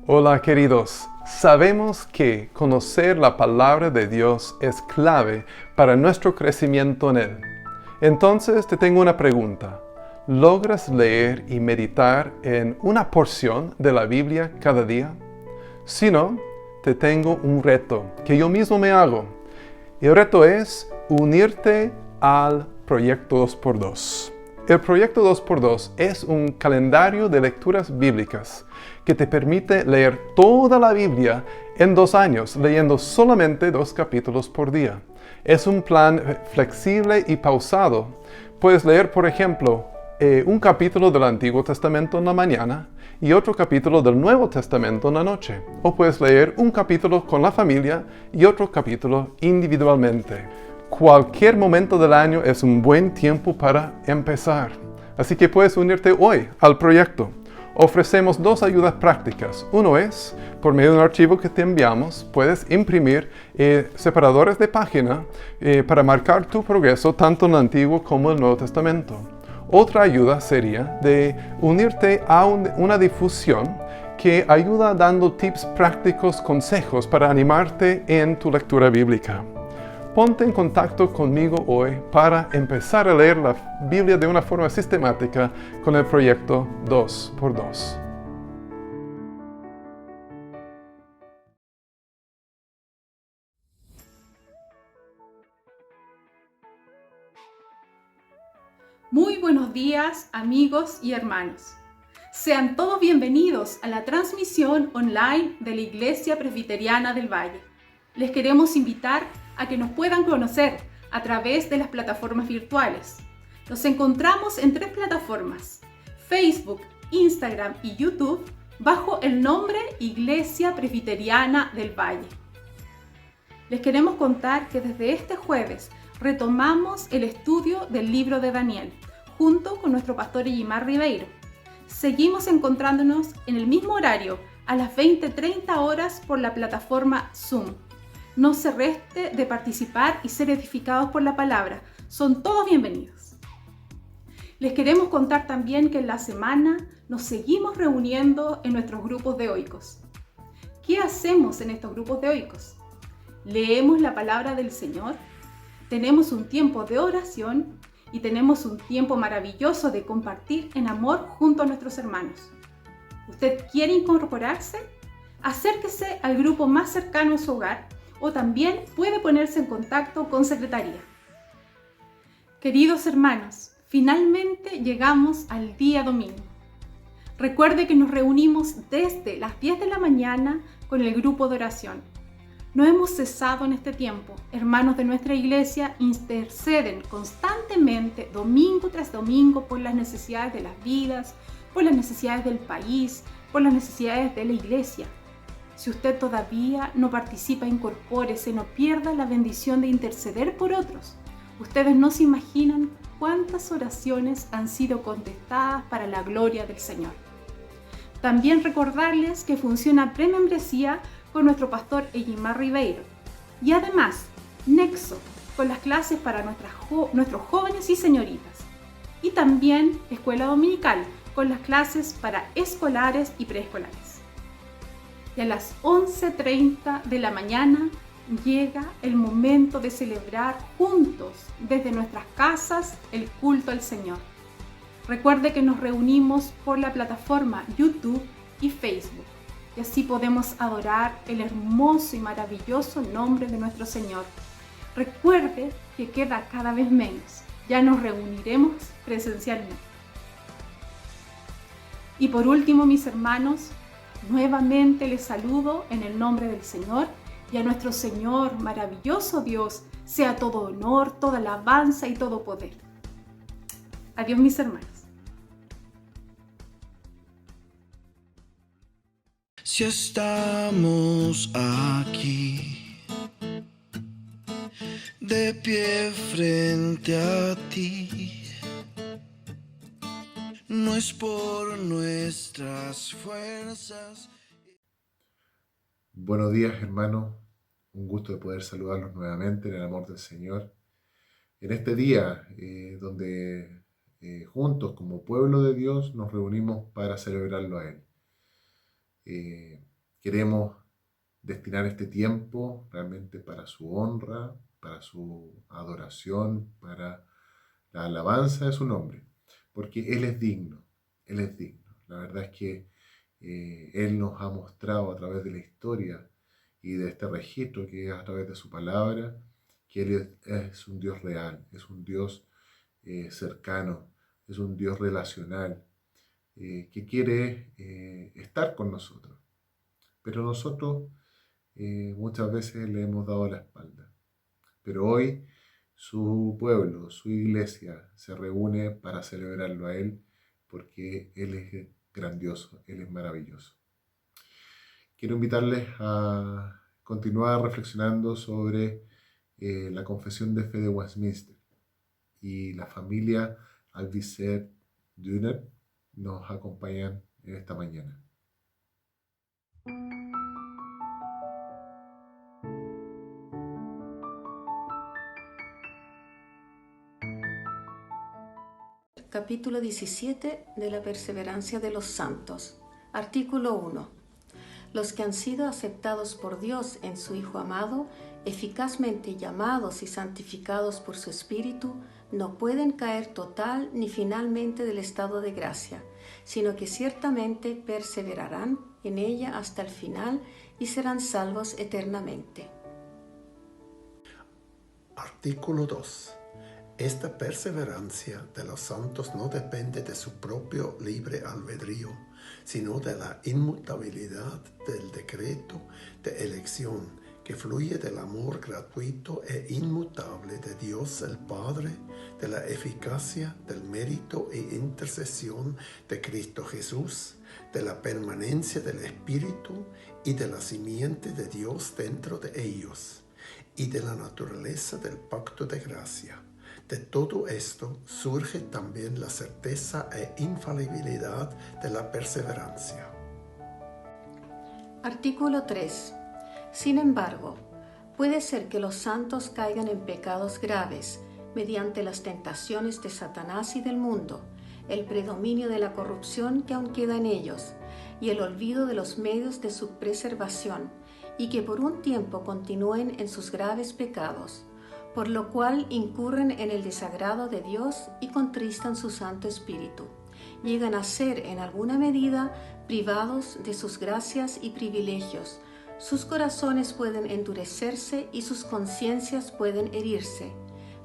Hola queridos, sabemos que conocer la palabra de Dios es clave para nuestro crecimiento en Él. Entonces te tengo una pregunta. ¿Logras leer y meditar en una porción de la Biblia cada día? Si no, te tengo un reto que yo mismo me hago. El reto es unirte al Proyecto 2x2. El Proyecto 2x2 es un calendario de lecturas bíblicas que te permite leer toda la Biblia en 2 años, leyendo solamente 2 capítulos por día. Es un plan flexible y pausado. Puedes leer, por ejemplo, un capítulo del Antiguo Testamento en la mañana y otro capítulo del Nuevo Testamento en la noche. O puedes leer un capítulo con la familia y otro capítulo individualmente. Cualquier momento del año es un buen tiempo para empezar. Así que puedes unirte hoy al proyecto. Ofrecemos 2 ayudas prácticas. Uno es, por medio de un archivo que te enviamos, puedes imprimir separadores de página para marcar tu progreso tanto en el Antiguo como en el Nuevo Testamento. Otra ayuda sería de unirte a una difusión que ayuda dando tips prácticos, consejos para animarte en tu lectura bíblica. Ponte en contacto conmigo hoy para empezar a leer la Biblia de una forma sistemática con el proyecto 2x2. Muy buenos días, amigos y hermanos. Sean todos bienvenidos a la transmisión online de la Iglesia Presbiteriana del Valle. Les queremos invitar a que nos puedan conocer a través de las plataformas virtuales. Nos encontramos en 3 plataformas: Facebook, Instagram y YouTube, bajo el nombre Iglesia Presbiteriana del Valle. Les queremos contar que desde este jueves retomamos el estudio del libro de Daniel, junto con nuestro pastor Eguimar Ribeiro. Seguimos encontrándonos en el mismo horario, a las 20:30 horas por la plataforma Zoom. No se reste de participar y ser edificados por la palabra. Son todos bienvenidos. Les queremos contar también que en la semana nos seguimos reuniendo en nuestros grupos de oicos. ¿Qué hacemos en estos grupos de oicos? Leemos la palabra del Señor, tenemos un tiempo de oración y tenemos un tiempo maravilloso de compartir en amor junto a nuestros hermanos. ¿Usted quiere incorporarse? Acérquese al grupo más cercano a su hogar o también puede ponerse en contacto con secretaría. Queridos hermanos, finalmente llegamos al día domingo. Recuerde que nos reunimos desde las 10 de la mañana con el grupo de oración. No hemos cesado en este tiempo. Hermanos de nuestra iglesia interceden constantemente, domingo tras domingo, por las necesidades de las vidas, por las necesidades del país, por las necesidades de la iglesia. Si usted todavía no participa, incorpórese, no pierda la bendición de interceder por otros. Ustedes no se imaginan cuántas oraciones han sido contestadas para la gloria del Señor. También recordarles que funciona premembresía con nuestro pastor Eguimar Ribeiro. Y además, Nexo, con las clases para nuestros jóvenes y señoritas. Y también Escuela Dominical, con las clases para escolares y preescolares. Y a las 11:30 de la mañana llega el momento de celebrar juntos desde nuestras casas el culto al Señor. Recuerde que nos reunimos por la plataforma YouTube y Facebook. Y así podemos adorar el hermoso y maravilloso nombre de nuestro Señor. Recuerde que queda cada vez menos. Ya nos reuniremos presencialmente. Y por último, mis hermanos, nuevamente les saludo en el nombre del Señor y a nuestro Señor, maravilloso Dios, sea todo honor, toda alabanza y todo poder. Adiós, mis hermanos. Si estamos aquí, de pie frente a ti, no es por nuestras fuerzas. Buenos días, hermanos. Un gusto de poder saludarlos nuevamente en el amor del Señor. En este día donde juntos como pueblo de Dios nos reunimos para celebrarlo a Él. Queremos destinar este tiempo realmente para su honra, para su adoración, para la alabanza de su nombre, porque Él es digno, Él es digno. La verdad es que Él nos ha mostrado a través de la historia y de este registro que es a través de su palabra, que Él es un Dios real, es un Dios cercano, es un Dios relacional, que quiere estar con nosotros. Pero nosotros muchas veces le hemos dado la espalda. Pero hoy su pueblo, su iglesia, se reúne para celebrarlo a Él, porque Él es grandioso, Él es maravilloso. Quiero invitarles a continuar reflexionando sobre la confesión de fe de Westminster, y la familia Albizer-Dünner nos acompañan en esta mañana. Capítulo 17 de la perseverancia de los santos. Artículo 1. Los que han sido aceptados por Dios en su Hijo amado, eficazmente llamados y santificados por su Espíritu, no pueden caer total ni finalmente del estado de gracia, sino que ciertamente perseverarán en ella hasta el final y serán salvos eternamente. Artículo 2. Esta perseverancia de los santos no depende de su propio libre albedrío, sino de la inmutabilidad del decreto de elección que fluye del amor gratuito e inmutable de Dios el Padre, de la eficacia, del mérito e intercesión de Cristo Jesús, de la permanencia del Espíritu y de la simiente de Dios dentro de ellos, y de la naturaleza del pacto de gracia. De todo esto surge también la certeza e infalibilidad de la perseverancia. Artículo 3. Sin embargo, puede ser que los santos caigan en pecados graves mediante las tentaciones de Satanás y del mundo, el predominio de la corrupción que aún queda en ellos y el olvido de los medios de su preservación, y que por un tiempo continúen en sus graves pecados, por lo cual incurren en el desagrado de Dios y contristan su Santo Espíritu. Llegan a ser, en alguna medida, privados de sus gracias y privilegios. Sus corazones pueden endurecerse y sus conciencias pueden herirse.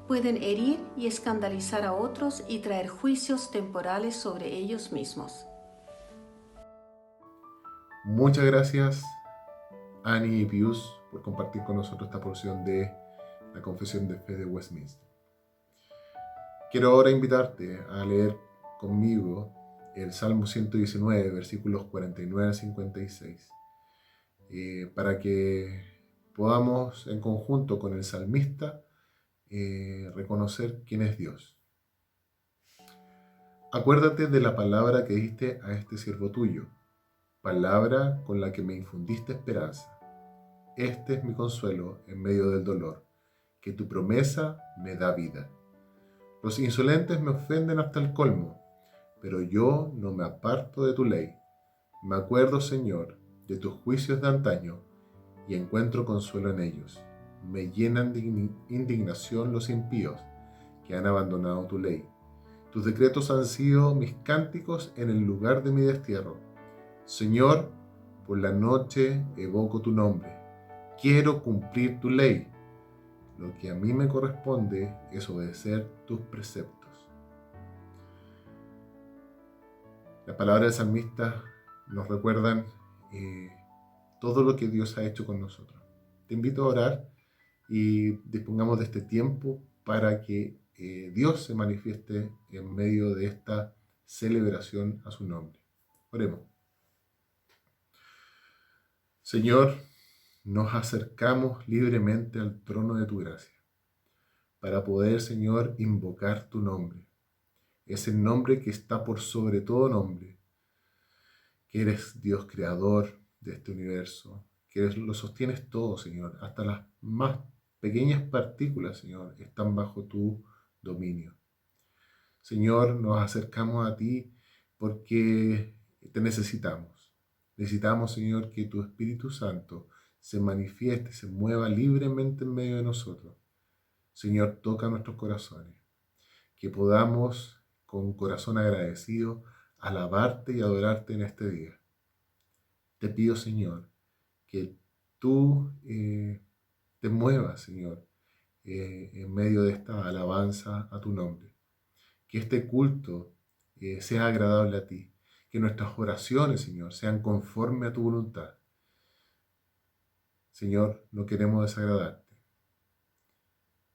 Pueden herir y escandalizar a otros y traer juicios temporales sobre ellos mismos. Muchas gracias, Annie y Pius, por compartir con nosotros esta porción de la Confesión de Fe de Westminster. Quiero ahora invitarte a leer conmigo el Salmo 119, versículos 49 al 56, para que podamos en conjunto con el salmista reconocer quién es Dios. Acuérdate de la palabra que diste a este siervo tuyo, palabra con la que me infundiste esperanza. Este es mi consuelo en medio del dolor, que tu promesa me da vida. Los insolentes me ofenden hasta el colmo, pero yo no me aparto de tu ley. Me acuerdo, Señor, de tus juicios de antaño y encuentro consuelo en ellos. Me llenan de indignación los impíos que han abandonado tu ley. Tus decretos han sido mis cánticos en el lugar de mi destierro. Señor, por la noche evoco tu nombre. Quiero cumplir tu ley. Lo que a mí me corresponde es obedecer tus preceptos. Las palabras del salmista nos recuerdan todo lo que Dios ha hecho con nosotros. Te invito a orar y dispongamos de este tiempo para que Dios se manifieste en medio de esta celebración a su nombre. Oremos. Señor, nos acercamos libremente al trono de tu gracia para poder, Señor, invocar tu nombre. Es el nombre que está por sobre todo nombre, que eres Dios creador de este universo, que lo sostienes todo, Señor, hasta las más pequeñas partículas, Señor, están bajo tu dominio. Señor, nos acercamos a ti porque te necesitamos. Necesitamos, Señor, que tu Espíritu Santo se manifieste, se mueva libremente en medio de nosotros. Señor, toca nuestros corazones, que podamos con corazón agradecido alabarte y adorarte en este día. Te pido, Señor, que tú te muevas, Señor, en medio de esta alabanza a tu nombre. Que este culto sea agradable a ti. Que nuestras oraciones, Señor, sean conforme a tu voluntad. Señor, no queremos desagradarte,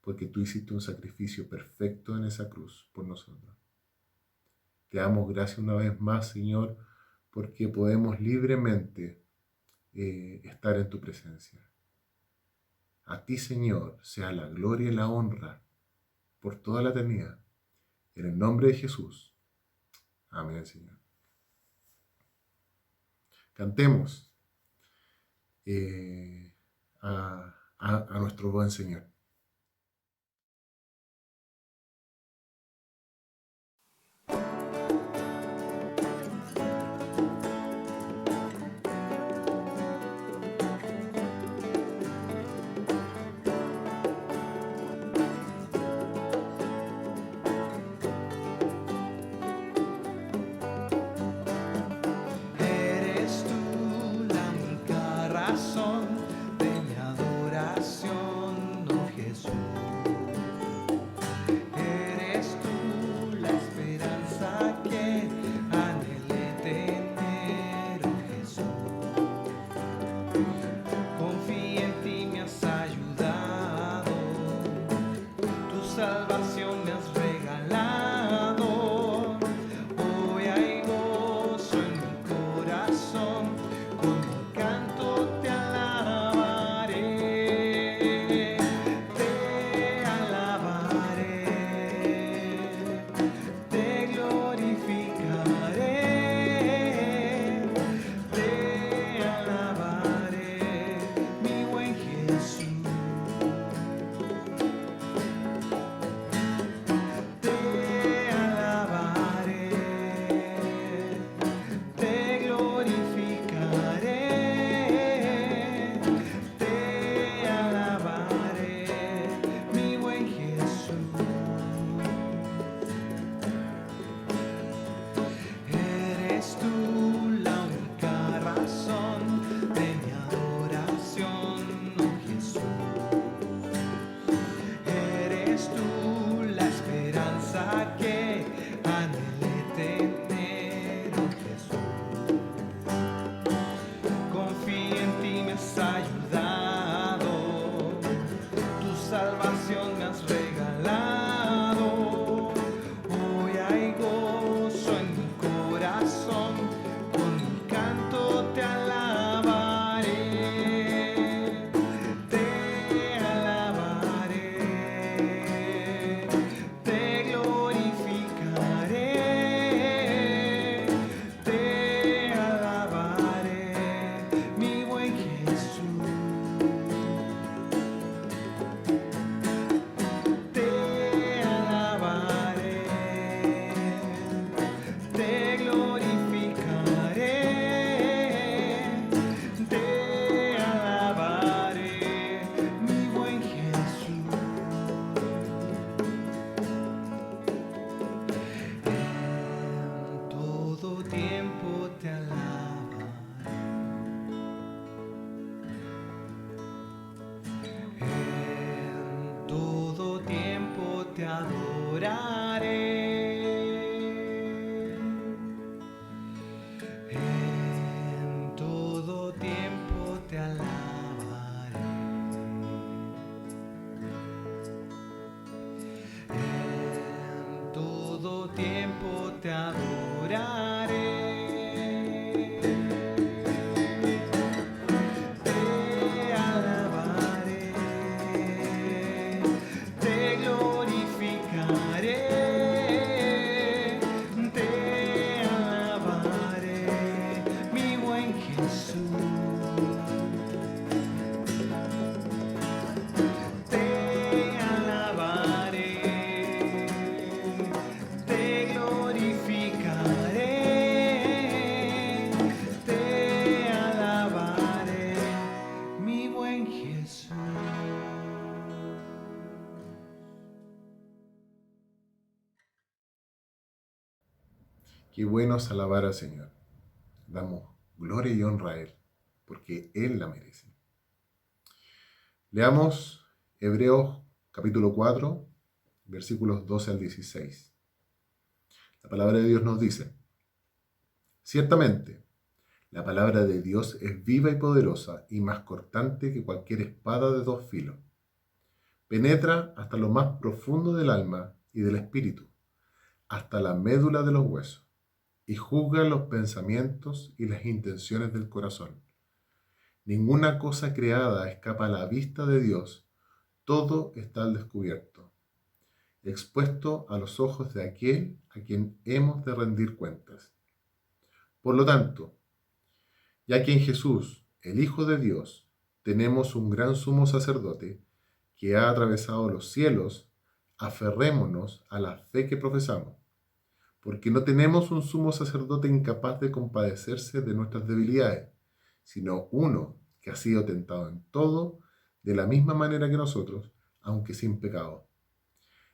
porque tú hiciste un sacrificio perfecto en esa cruz por nosotros. Te damos gracias una vez más, Señor, porque podemos libremente estar en tu presencia. A ti, Señor, sea la gloria y la honra por toda la eternidad. En el nombre de Jesús. Amén, Señor. Cantemos a nuestro buen Señor. Eres tú la única razón de mi adoración, oh que anhelé tener, oh Jesús. Confío en ti, me has ayudado, tu salvación me has regalado. Hoy hay gozo en mi corazón, con mi canto te alabaré, te alabaré, te glorificaré, te alabaré, mi buen Jesús. Te alabaré, te glorificaré, te alabaré, mi buen Jesús. En todo tiempo te alabaré. En todo tiempo te adoraré. En todo tiempo te alabaré. En todo tiempo te adoraré. Te alabaré, te glorificaré, te alabaré, mi buen Jesús. Te alabaré, te glorificaré, te alabaré, mi buen Jesús. Qué bueno es alabar al Señor. Damos gloria y honra a Él, porque Él la merece. Leamos Hebreos capítulo 4, versículos 12 al 16. La palabra de Dios nos dice: ciertamente, la palabra de Dios es viva y poderosa y más cortante que cualquier espada de dos filos. Penetra hasta lo más profundo del alma y del espíritu, hasta la médula de los huesos, y juzga los pensamientos y las intenciones del corazón. Ninguna cosa creada escapa a la vista de Dios, todo está al descubierto, expuesto a los ojos de aquel a quien hemos de rendir cuentas. Por lo tanto, ya que en Jesús, el Hijo de Dios, tenemos un gran sumo sacerdote que ha atravesado los cielos, aferrémonos a la fe que profesamos, porque no tenemos un sumo sacerdote incapaz de compadecerse de nuestras debilidades, sino uno que ha sido tentado en todo, de la misma manera que nosotros, aunque sin pecado.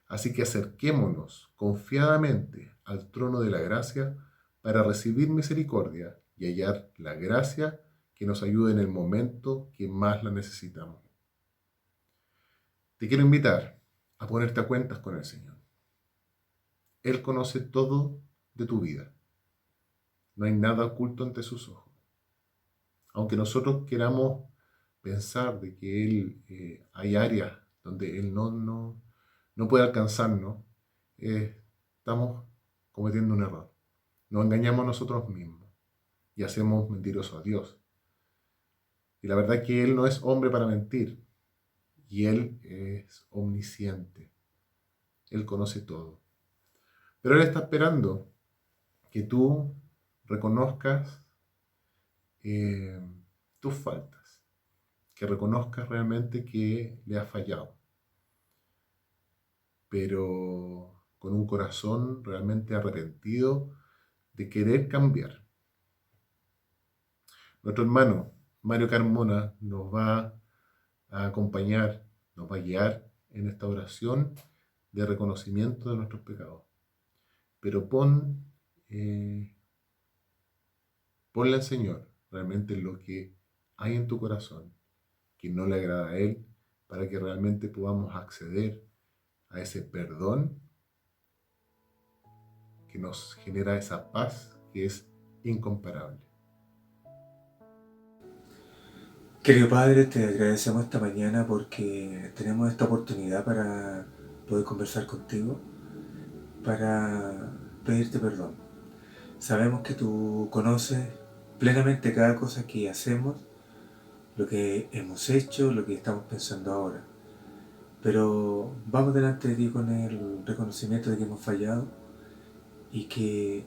Así que acerquémonos confiadamente al trono de la gracia para recibir misericordia y hallar la gracia que nos ayude en el momento que más la necesitamos. Te quiero invitar a ponerte a cuentas con el Señor. Él conoce todo de tu vida. No hay nada oculto ante sus ojos. Aunque nosotros queramos pensar de que Él hay áreas donde Él no puede alcanzarnos, estamos cometiendo un error. Nos engañamos a nosotros mismos y hacemos mentiroso a Dios. Y la verdad es que Él no es hombre para mentir, y Él es omnisciente. Él conoce todo. Pero Él está esperando que tú reconozcas tus faltas, que reconozcas realmente que le has fallado, pero con un corazón realmente arrepentido de querer cambiar. Nuestro hermano Mario Carmona nos va a acompañar, nos va a guiar en esta oración de reconocimiento de nuestros pecados. Pero ponle al Señor realmente lo que hay en tu corazón, que no le agrada a Él, para que realmente podamos acceder a ese perdón que nos genera esa paz que es incomparable. Querido Padre, te agradecemos esta mañana porque tenemos esta oportunidad para poder conversar contigo, para pedirte perdón. Sabemos que tú conoces plenamente cada cosa que hacemos, lo que hemos hecho, lo que estamos pensando ahora. Pero vamos delante de ti con el reconocimiento de que hemos fallado y que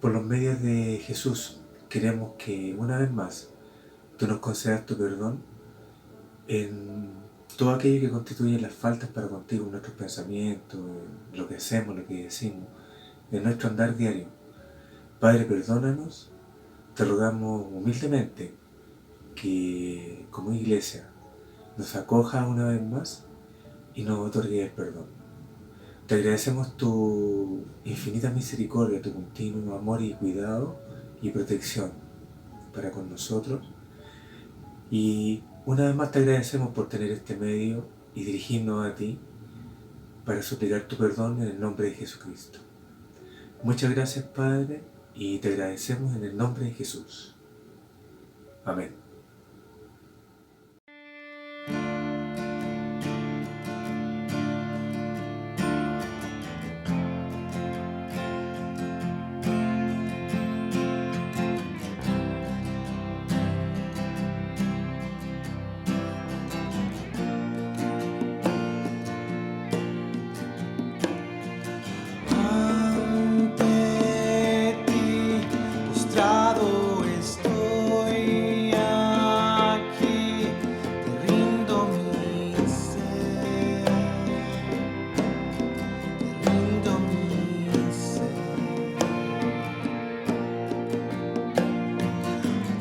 por los medios de Jesús queremos que una vez más tú nos concedas tu perdón en todo aquello que constituye las faltas para contigo, en nuestros pensamientos, en lo que hacemos, lo que decimos, en nuestro andar diario. Padre, perdónanos, te rogamos humildemente que como iglesia nos acojas una vez más y nos otorgues el perdón. Te agradecemos tu infinita misericordia, tu continuo amor y cuidado y protección para con nosotros. Y una vez más te agradecemos por tener este medio y dirigirnos a ti para suplicar tu perdón en el nombre de Jesucristo. Muchas gracias, Padre, y te agradecemos en el nombre de Jesús. Amén. Ante ti, postrado estoy aquí, te rindo mi ser, te rindo mi ser.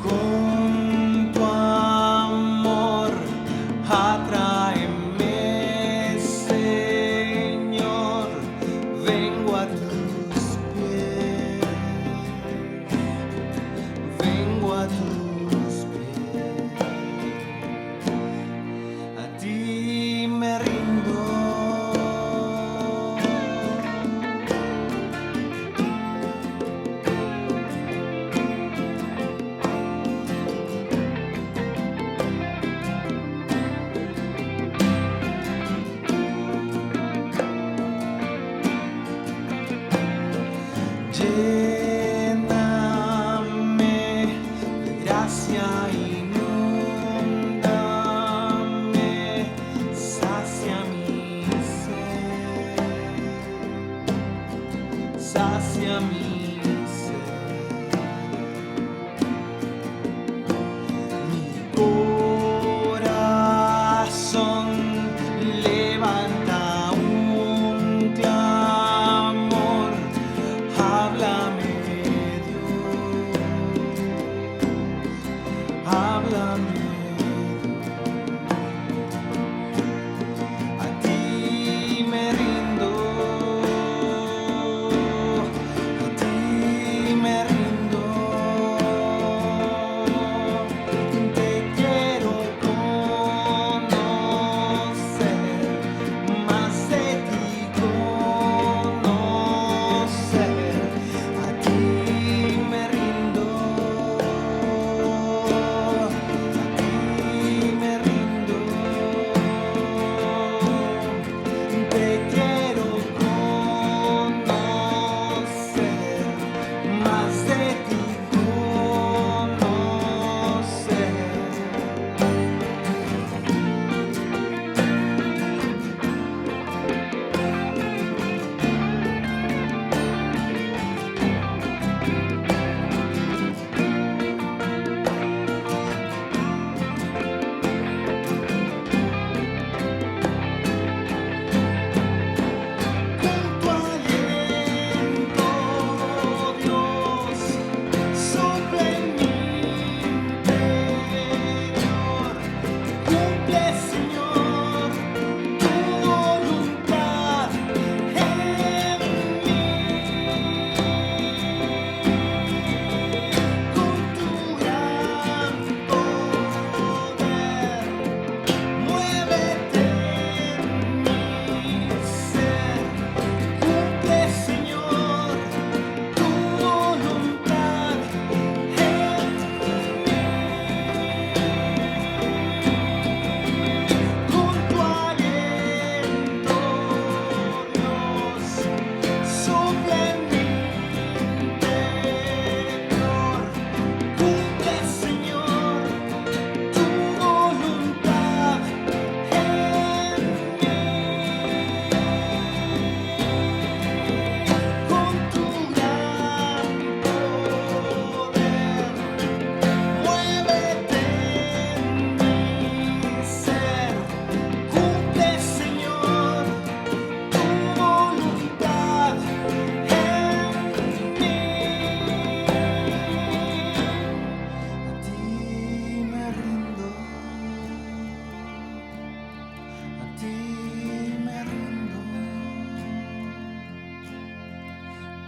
Con tu amor atráeme, Señor, vengo a tus pies, vengo a tus pies, a ti me rindo. Lléname de gracia, inúndame, sacia mi ser, sacia mi ser. Mi corazón levanta un clamor. Háblame, Dios, háblame, a ti me rindo, a ti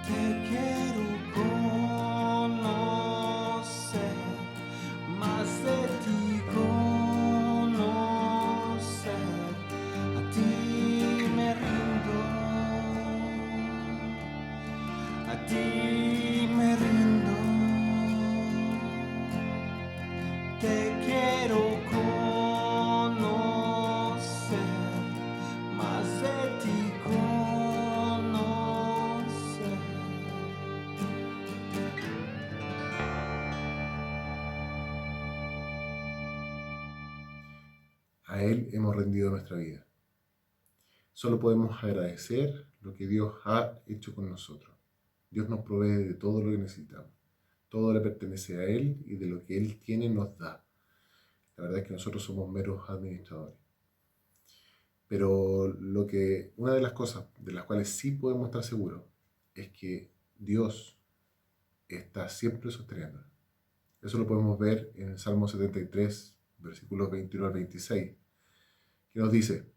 Te quiero conocer, más de ti conocer. A ti me rindo, a ti me rindo. Te quiero conocer, más de ti conocer. A Él hemos rendido nuestra vida. Solo podemos agradecer lo que Dios ha hecho con nosotros. Dios nos provee de todo lo que necesitamos. Todo le pertenece a Él y de lo que Él tiene nos da. La verdad es que nosotros somos meros administradores. Pero una de las cosas de las cuales sí podemos estar seguros es que Dios está siempre sosteniendo. Eso lo podemos ver en el Salmo 73, versículos 21 al 26, que nos dice: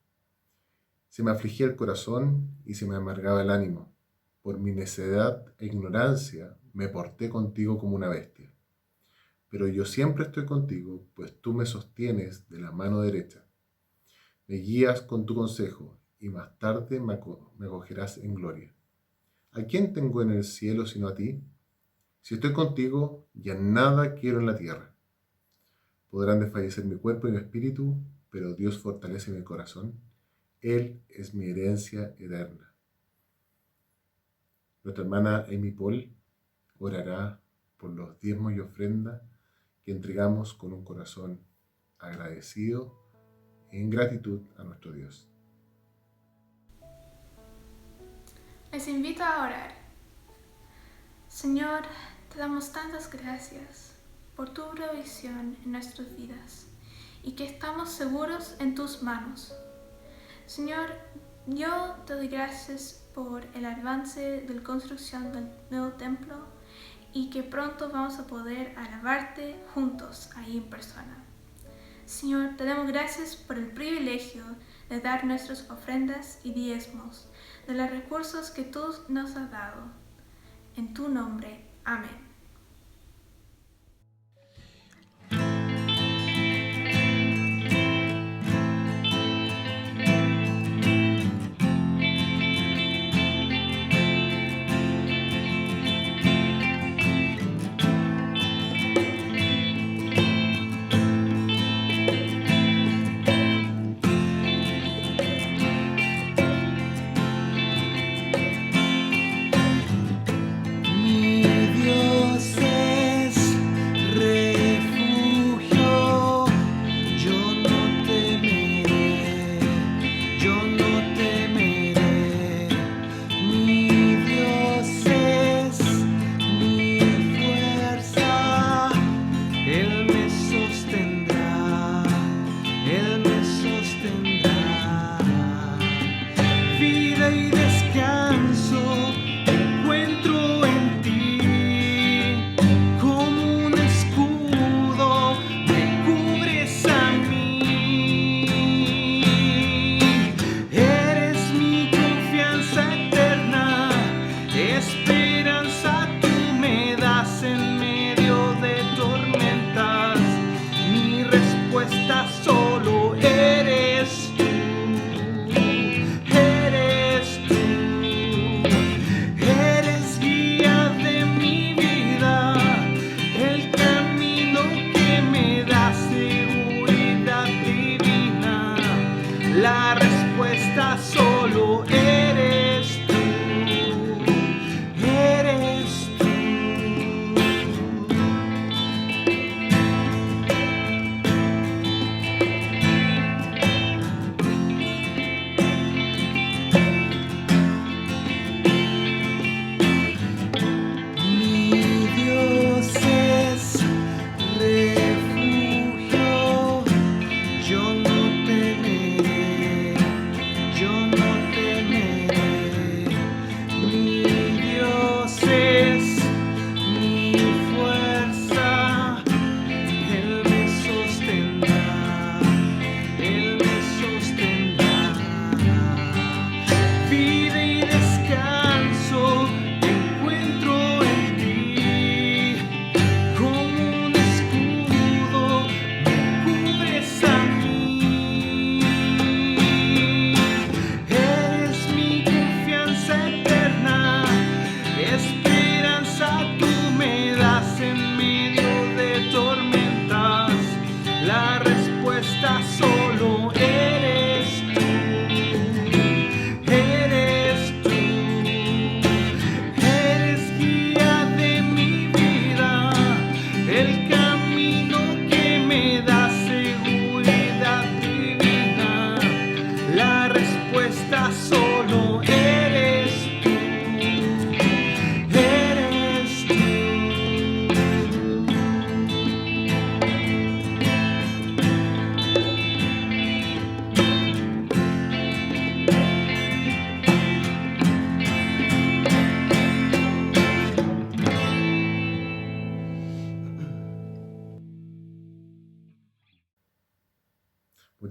se me afligía el corazón y se me amargaba el ánimo. Por mi necedad e ignorancia me porté contigo como una bestia. Pero yo siempre estoy contigo, pues tú me sostienes de la mano derecha. Me guías con tu consejo y más tarde me acogerás en gloria. ¿A quién tengo en el cielo sino a ti? Si estoy contigo, ya nada quiero en la tierra. Podrán desfallecer mi cuerpo y mi espíritu, pero Dios fortalece mi corazón. Él es mi herencia eterna. Nuestra hermana Amy Paul orará por los diezmos y ofrendas que entregamos con un corazón agradecido en gratitud a nuestro Dios. Les invito a orar. Señor, te damos tantas gracias por tu provisión en nuestras vidas y que estamos seguros en tus manos. Señor, yo te doy gracias por el avance de la construcción del nuevo templo y que pronto vamos a poder alabarte juntos ahí en persona. Señor, te damos gracias por el privilegio de dar nuestras ofrendas y diezmos de los recursos que tú nos has dado. En tu nombre, amén. Mi Dios.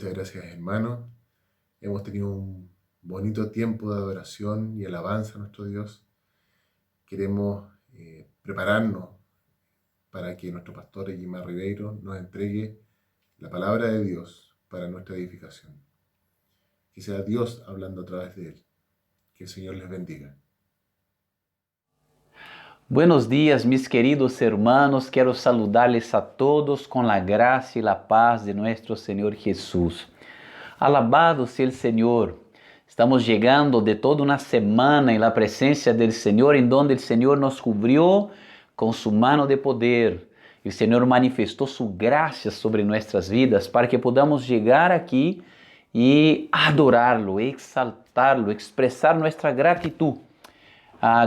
Muchas gracias, hermanos. Hemos tenido un bonito tiempo de adoración y alabanza a nuestro Dios. Queremos prepararnos para que nuestro pastor Eguimar Ribeiro nos entregue la palabra de Dios para nuestra edificación. Que sea Dios hablando a través de él. Que el Señor les bendiga. Buenos días, mis queridos hermanos. Quero saludarles a todos com a graça e a paz de nosso Senhor Jesus. Alabado seja o Senhor. Estamos chegando de toda uma semana em la presença do Senhor, em donde o Senhor nos cobriu com sua mano de poder. O Senhor manifestou sua graça sobre nossas vidas para que podamos chegar aqui e adorá-lo, exaltá-lo, expressar nossa gratidão.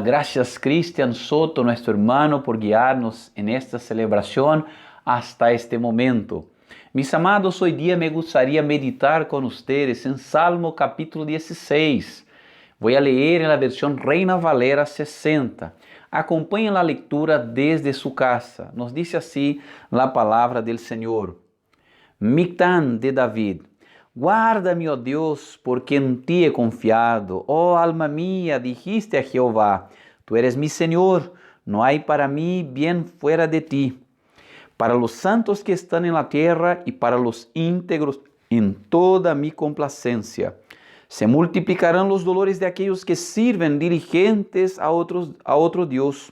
Gracias Cristian Soto, nuestro hermano, por guiarnos en esta celebración hasta este momento. Mis amados, hoy día me gustaría meditar con ustedes en Salmo capítulo 16. Voy a leer en la versión Reina Valera 60. Acompanhen la lectura desde su casa. Nos dice así la palabra del Señor. Mictán de David. Guarda-me, ó Deus, porque em ti he confiado. Ó alma mía, dijiste a Jehová, tú eres mi Señor, no hay para mí bien fuera de ti. Para los santos que están en la tierra y para los íntegros en toda mi complacencia. Se multiplicarán los dolores de aquellos que sirven diligentes a otro Dios.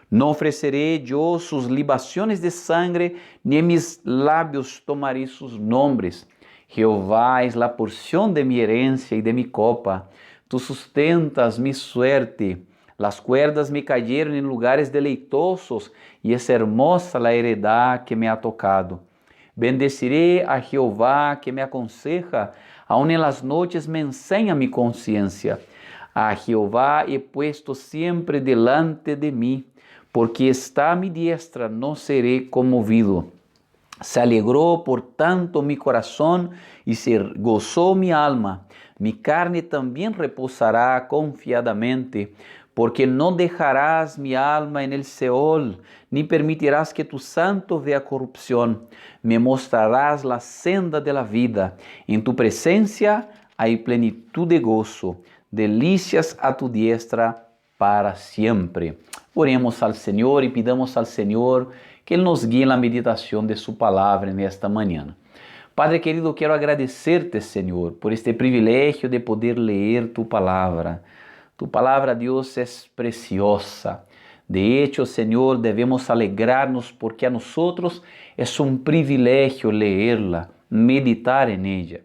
No ofreceré yo sus libaciones de sangre, ni en mis labios tomaré sus nombres. Jehová es la porción de mi herencia y de mi copa. Tú sustentas mi suerte. Las cuerdas me cayeron en lugares deleitosos y es hermosa la heredad que me ha tocado. Bendeciré a Jehová que me aconseja, aun en las noches me enseña mi conciencia. A Jehová he puesto siempre delante de mí, porque está a mi diestra, no seré conmovido. Se alegró por tanto mi corazón y se gozó mi alma. Mi carne también reposará confiadamente, porque no dejarás mi alma en el Seol, ni permitirás que tu santo vea corrupción. Me mostrarás la senda de la vida. En tu presencia hay plenitud de gozo, delicias a tu diestra para siempre. Oremos al Señor y pidamos al Señor que Ele nos guie na meditação de Sua palavra nesta manhã. Padre querido, quero agradecer-te, Senhor, por este privilégio de poder ler Tu palavra. Tu palavra, Deus, é preciosa. De hecho, Senhor, devemos alegrar-nos porque a nosotros é privilégio leerla, meditar en ella.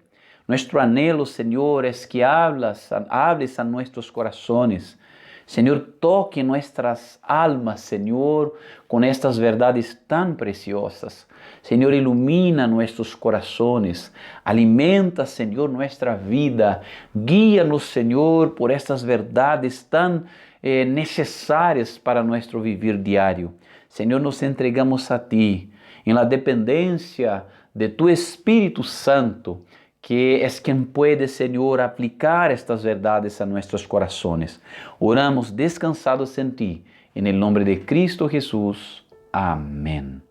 Nuestro anhelo, Senhor, é que hables a nuestros corazones. Senhor, toque nuestras almas, Senhor, com estas verdades tan preciosas. Senhor, ilumina nuestros corazones, alimenta, Senhor, nuestra vida. Guía-nos, Senhor, por estas verdades tan necessárias para nuestro vivir diário. Senhor, nos entregamos a Ti, em la dependência de Tu Espírito Santo, que es quien puede, Señor, aplicar estas verdades a nuestros corazones. Oramos descansados en Ti, en el nombre de Cristo Jesús. Amén.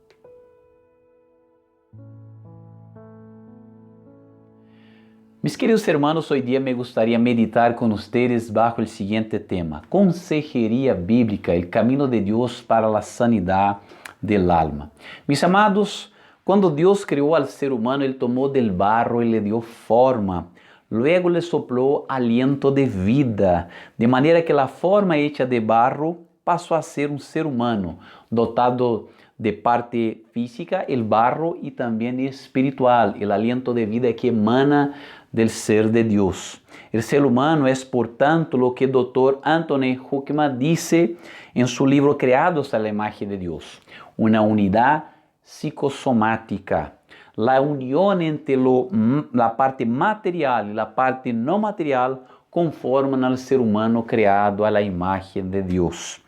Mis queridos hermanos, hoy día me gustaría meditar con ustedes bajo el siguiente tema: Consejería Bíblica, el camino de Dios para la sanidad del alma. Mis amados, cuando Dios creó al ser humano, Él tomó del barro y le dio forma. Luego le sopló aliento de vida, de manera que la forma hecha de barro pasó a ser un ser humano, dotado de parte física, el barro, y también espiritual, el aliento de vida que emana del ser de Dios. El ser humano es, por tanto, lo que el doctor Anthony Huckman dice en su libro Creados a la imagen de Dios, una unidad psicosomática, la unión entre la parte material y la parte no material conforman al ser humano creado a la imagen de Dios.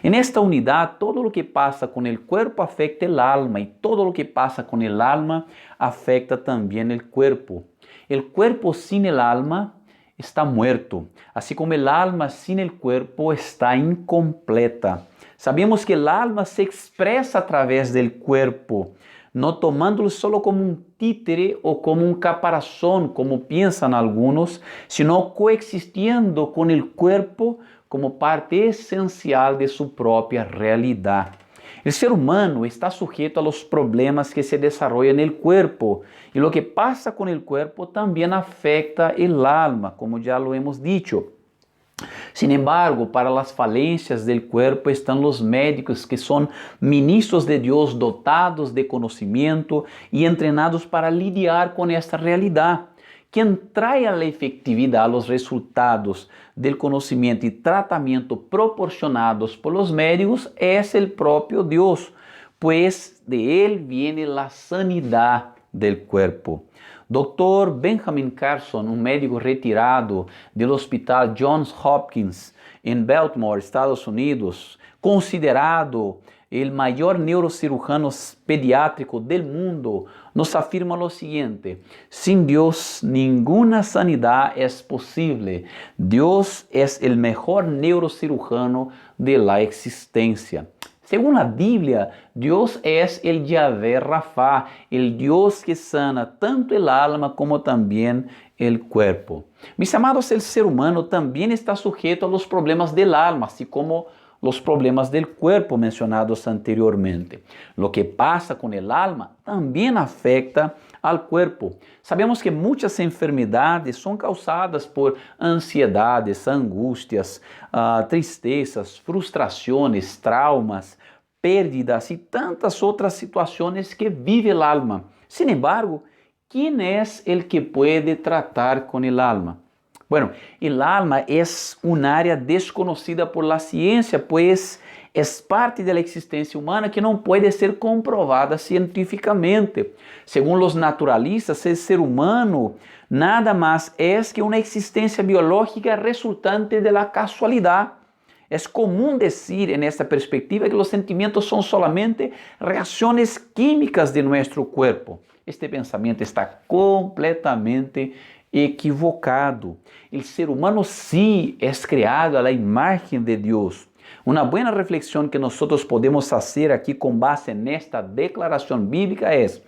En esta unidad, todo lo que pasa con el cuerpo afecta el alma y todo lo que pasa con el alma afecta también el cuerpo. El cuerpo sin el alma está muerto, así como el alma sin el cuerpo está incompleta. Sabemos que el alma se expresa a través del cuerpo. no tomándolo solo como un títere o como un caparazón, como piensan algunos, sino coexistiendo con el cuerpo como parte esencial de su propia realidad. El ser humano está sujeto a los problemas que se desarrollan en el cuerpo y lo que pasa con el cuerpo también afecta el alma, como ya lo hemos dicho. Sin embargo, para las falencias del cuerpo están los médicos que son ministros de Dios dotados de conocimiento y entrenados para lidiar con esta realidad. Quien trae a la efectividad los resultados del conocimiento y tratamiento proporcionados por los médicos es el propio Dios, pues de él viene la sanidad del cuerpo. Dr. Benjamin Carson, un médico retirado del Hospital Johns Hopkins en Baltimore, Estados Unidos, considerado el mayor neurocirujano pediátrico del mundo, nos afirma lo siguiente: sin Dios ninguna sanidad es posible. Dios es el mejor neurocirujano de la existencia. Según la Biblia, Dios es el Yahvé Rafa, el Dios que sana tanto el alma como también el cuerpo. Mis amados, el ser humano también está sujeto a los problemas del alma, así como los problemas del cuerpo mencionados anteriormente. Lo que pasa con el alma también afecta al cuerpo. Sabemos que muchas enfermedades son causadas por ansiedades, angustias, tristezas, frustraciones, traumas, pérdidas y tantas otras situaciones que vive el alma. Sin embargo, ¿quién es el que puede tratar con el alma? Bueno, el alma es un área desconocida por la ciencia, pues es parte de la existencia humana que no puede ser comprobada científicamente. Según los naturalistas, el ser humano nada más es que una existencia biológica resultante de la casualidad. Es común decir en esta perspectiva que los sentimientos son solamente reacciones químicas de nuestro cuerpo. Este pensamiento está completamente equivocado. El ser humano sí es creado a la imagen de Dios. Una buena reflexión que nosotros podemos hacer aquí con base en esta declaración bíblica es: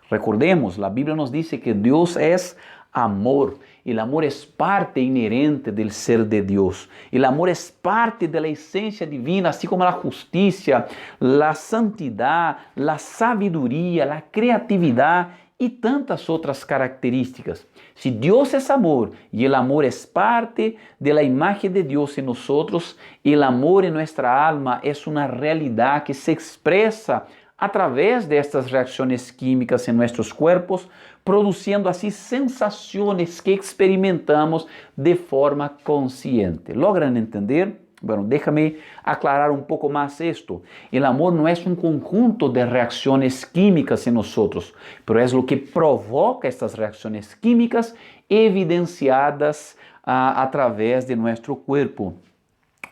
recordemos, la Biblia nos dice que Dios es amor. El amor es parte inherente del ser de Dios. El amor es parte de la esencia divina, así como la justicia, la santidad, la sabiduría, la creatividad y tantas otras características. Si Dios es amor y el amor es parte de la imagen de Dios en nosotros, el amor en nuestra alma es una realidad que se expresa a través de estas reacciones químicas en nuestros cuerpos, produciendo así sensaciones que experimentamos de forma consciente. ¿Logran entender? Bueno, déjame aclarar un poco más esto. El amor no es un conjunto de reacciones químicas en nosotros, pero es lo que provoca estas reacciones químicas evidenciadas a través de nuestro cuerpo.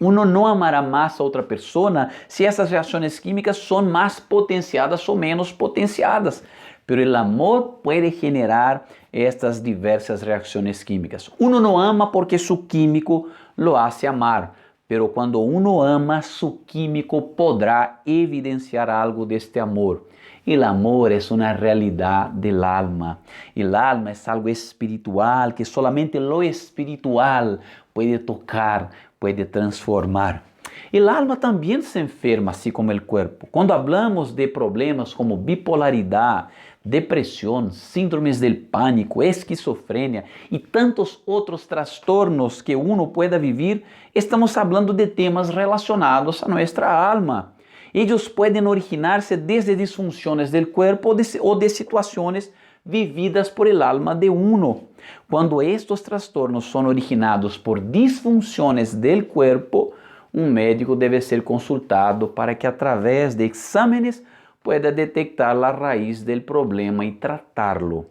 Uno no amará más a otra persona si essas reacciones químicas son más potenciadas o menos potenciadas. Pero el amor puede generar estas diversas reacciones químicas. Uno no ama porque su químico lo hace amar, pero cuando uno ama, su químico podrá evidenciar algo de este amor. El amor es una realidad del alma. El alma es algo espiritual que solamente lo espiritual puede tocar, puede transformar. El alma también se enferma, así como el cuerpo. Cuando hablamos de problemas como bipolaridad, depresión, síndromes del pánico, esquizofrenia y tantos otros trastornos que uno pueda vivir, estamos hablando de temas relacionados a nuestra alma. Ellos pueden originarse desde disfunciones del cuerpo o de situaciones vividas por el alma de uno. Cuando estos trastornos son originados por disfunciones del cuerpo, un médico debe ser consultado para que a través de exámenes pueda detectar la raíz del problema y tratarlo.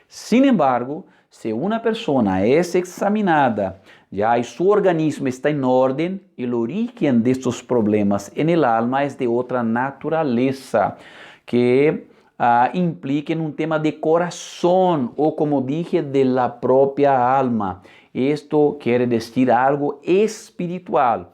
Sin embargo, si una persona es examinada ya y su organismo está en orden, el origen de estos problemas en el alma es de otra naturaleza, que implica en un tema de corazón o, como dije, de la propia alma. Esto quiere decir algo espiritual.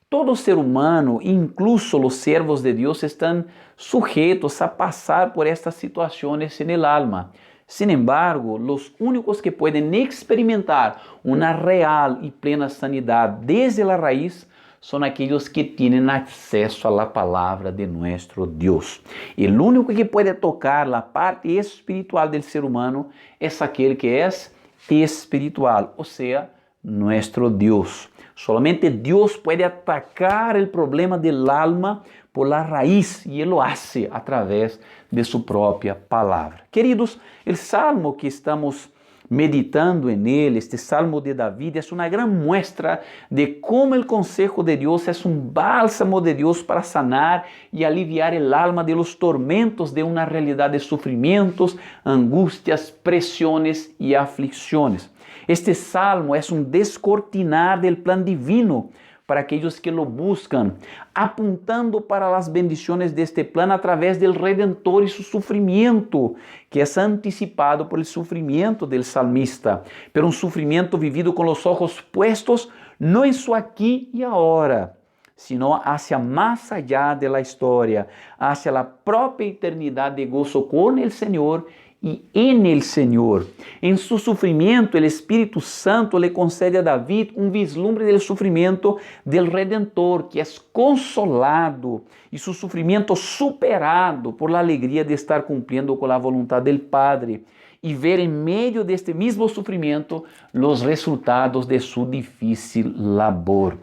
Todo ser humano, incluso los siervos de Dios, están sujetos a pasar por estas situaciones en el alma. Sin embargo, los únicos que pueden experimentar una real y plena sanidad desde la raíz son aquellos que tienen acceso a la palabra de nuestro Dios. El único que puede tocar la parte espiritual del ser humano es aquel que es espiritual, o sea, nuestro Dios. Solamente Dios puede atacar el problema del alma por la raíz y Él lo hace a través de su propia palabra. Queridos, el salmo que estamos meditando en él, este salmo de David, es una gran muestra de cómo el consejo de Dios es un bálsamo de Dios para sanar y aliviar el alma de los tormentos de una realidad de sufrimientos, angustias, presiones y aflicciones. Este salmo es un descortinar del plan divino para aquellos que lo buscan, apuntando para las bendiciones de este plan a través del Redentor y su sufrimiento, que es anticipado por el sufrimiento del salmista, pero un sufrimiento vivido con los ojos puestos no en su aquí y ahora, sino hacia más allá de la historia, hacia la propia eternidad de gozo con el Señor y en el Señor. En su sufrimiento, el Espíritu Santo le concede a David un vislumbre del sufrimiento del Redentor, que es consolado y su sufrimiento superado por la alegría de estar cumpliendo con la voluntad del Padre y ver en medio de este mismo sufrimiento los resultados de su difícil labor.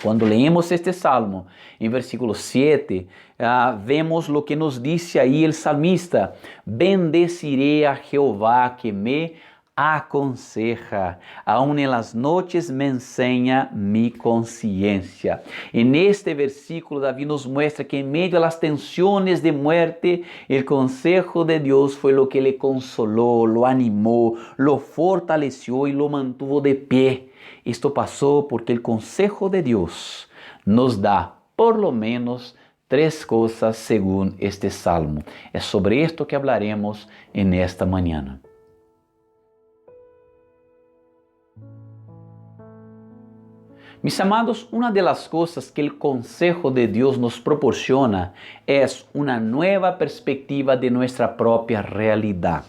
Cuando leemos este salmo, en versículo 7, vemos lo que nos dice ahí el salmista: bendeciré a Jehová que me aconseja, aun en las noches me enseña mi conciencia. En este versículo David nos muestra que en medio de las tensiones de muerte, el consejo de Dios fue lo que le consoló, lo animó, lo fortaleció y lo mantuvo de pie. Esto pasó porque el consejo de Dios nos da por lo menos 3 cosas según este salmo. Es sobre esto que hablaremos en esta mañana. Mis amados, una de las cosas que el consejo de Dios nos proporciona es una nueva perspectiva de nuestra propia realidad.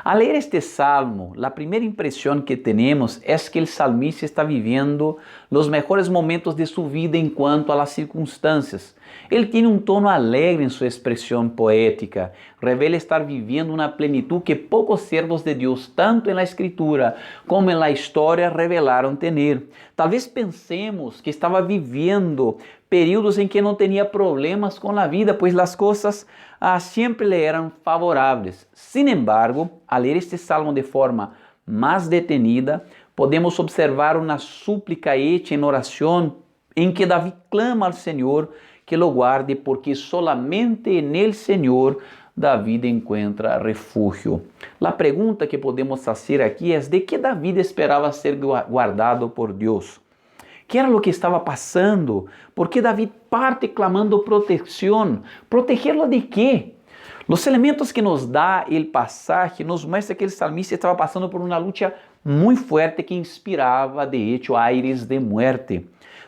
Al leer este salmo, la primera impresión que tenemos es que el salmista está viviendo los mejores momentos de su vida en cuanto a las circunstancias. Él tiene un tono alegre en su expresión poética, revela estar viviendo una plenitud que pocos siervos de Dios, tanto en la Escritura como en la historia, revelaron tener. Tal vez pensemos que estaba viviendo períodos en que no tenía problemas con la vida, pues las cosas siempre le eran favorables. Sin embargo, al leer este salmo de forma más detenida, podemos observar una súplica hecha en oración en que David clama al Señor que lo guarde, porque solamente en el Señor David encuentra refugio. La pregunta que podemos hacer aquí es: ¿de qué David esperaba ser guardado por Dios? ¿Qué era lo que estaba pasando? ¿Por qué David parte clamando protección? ¿Protegerlo de qué? Los elementos que nos da el pasaje nos muestra que el salmista estaba pasando por una lucha muy fuerte que inspiraba, de hecho, aires de muerte.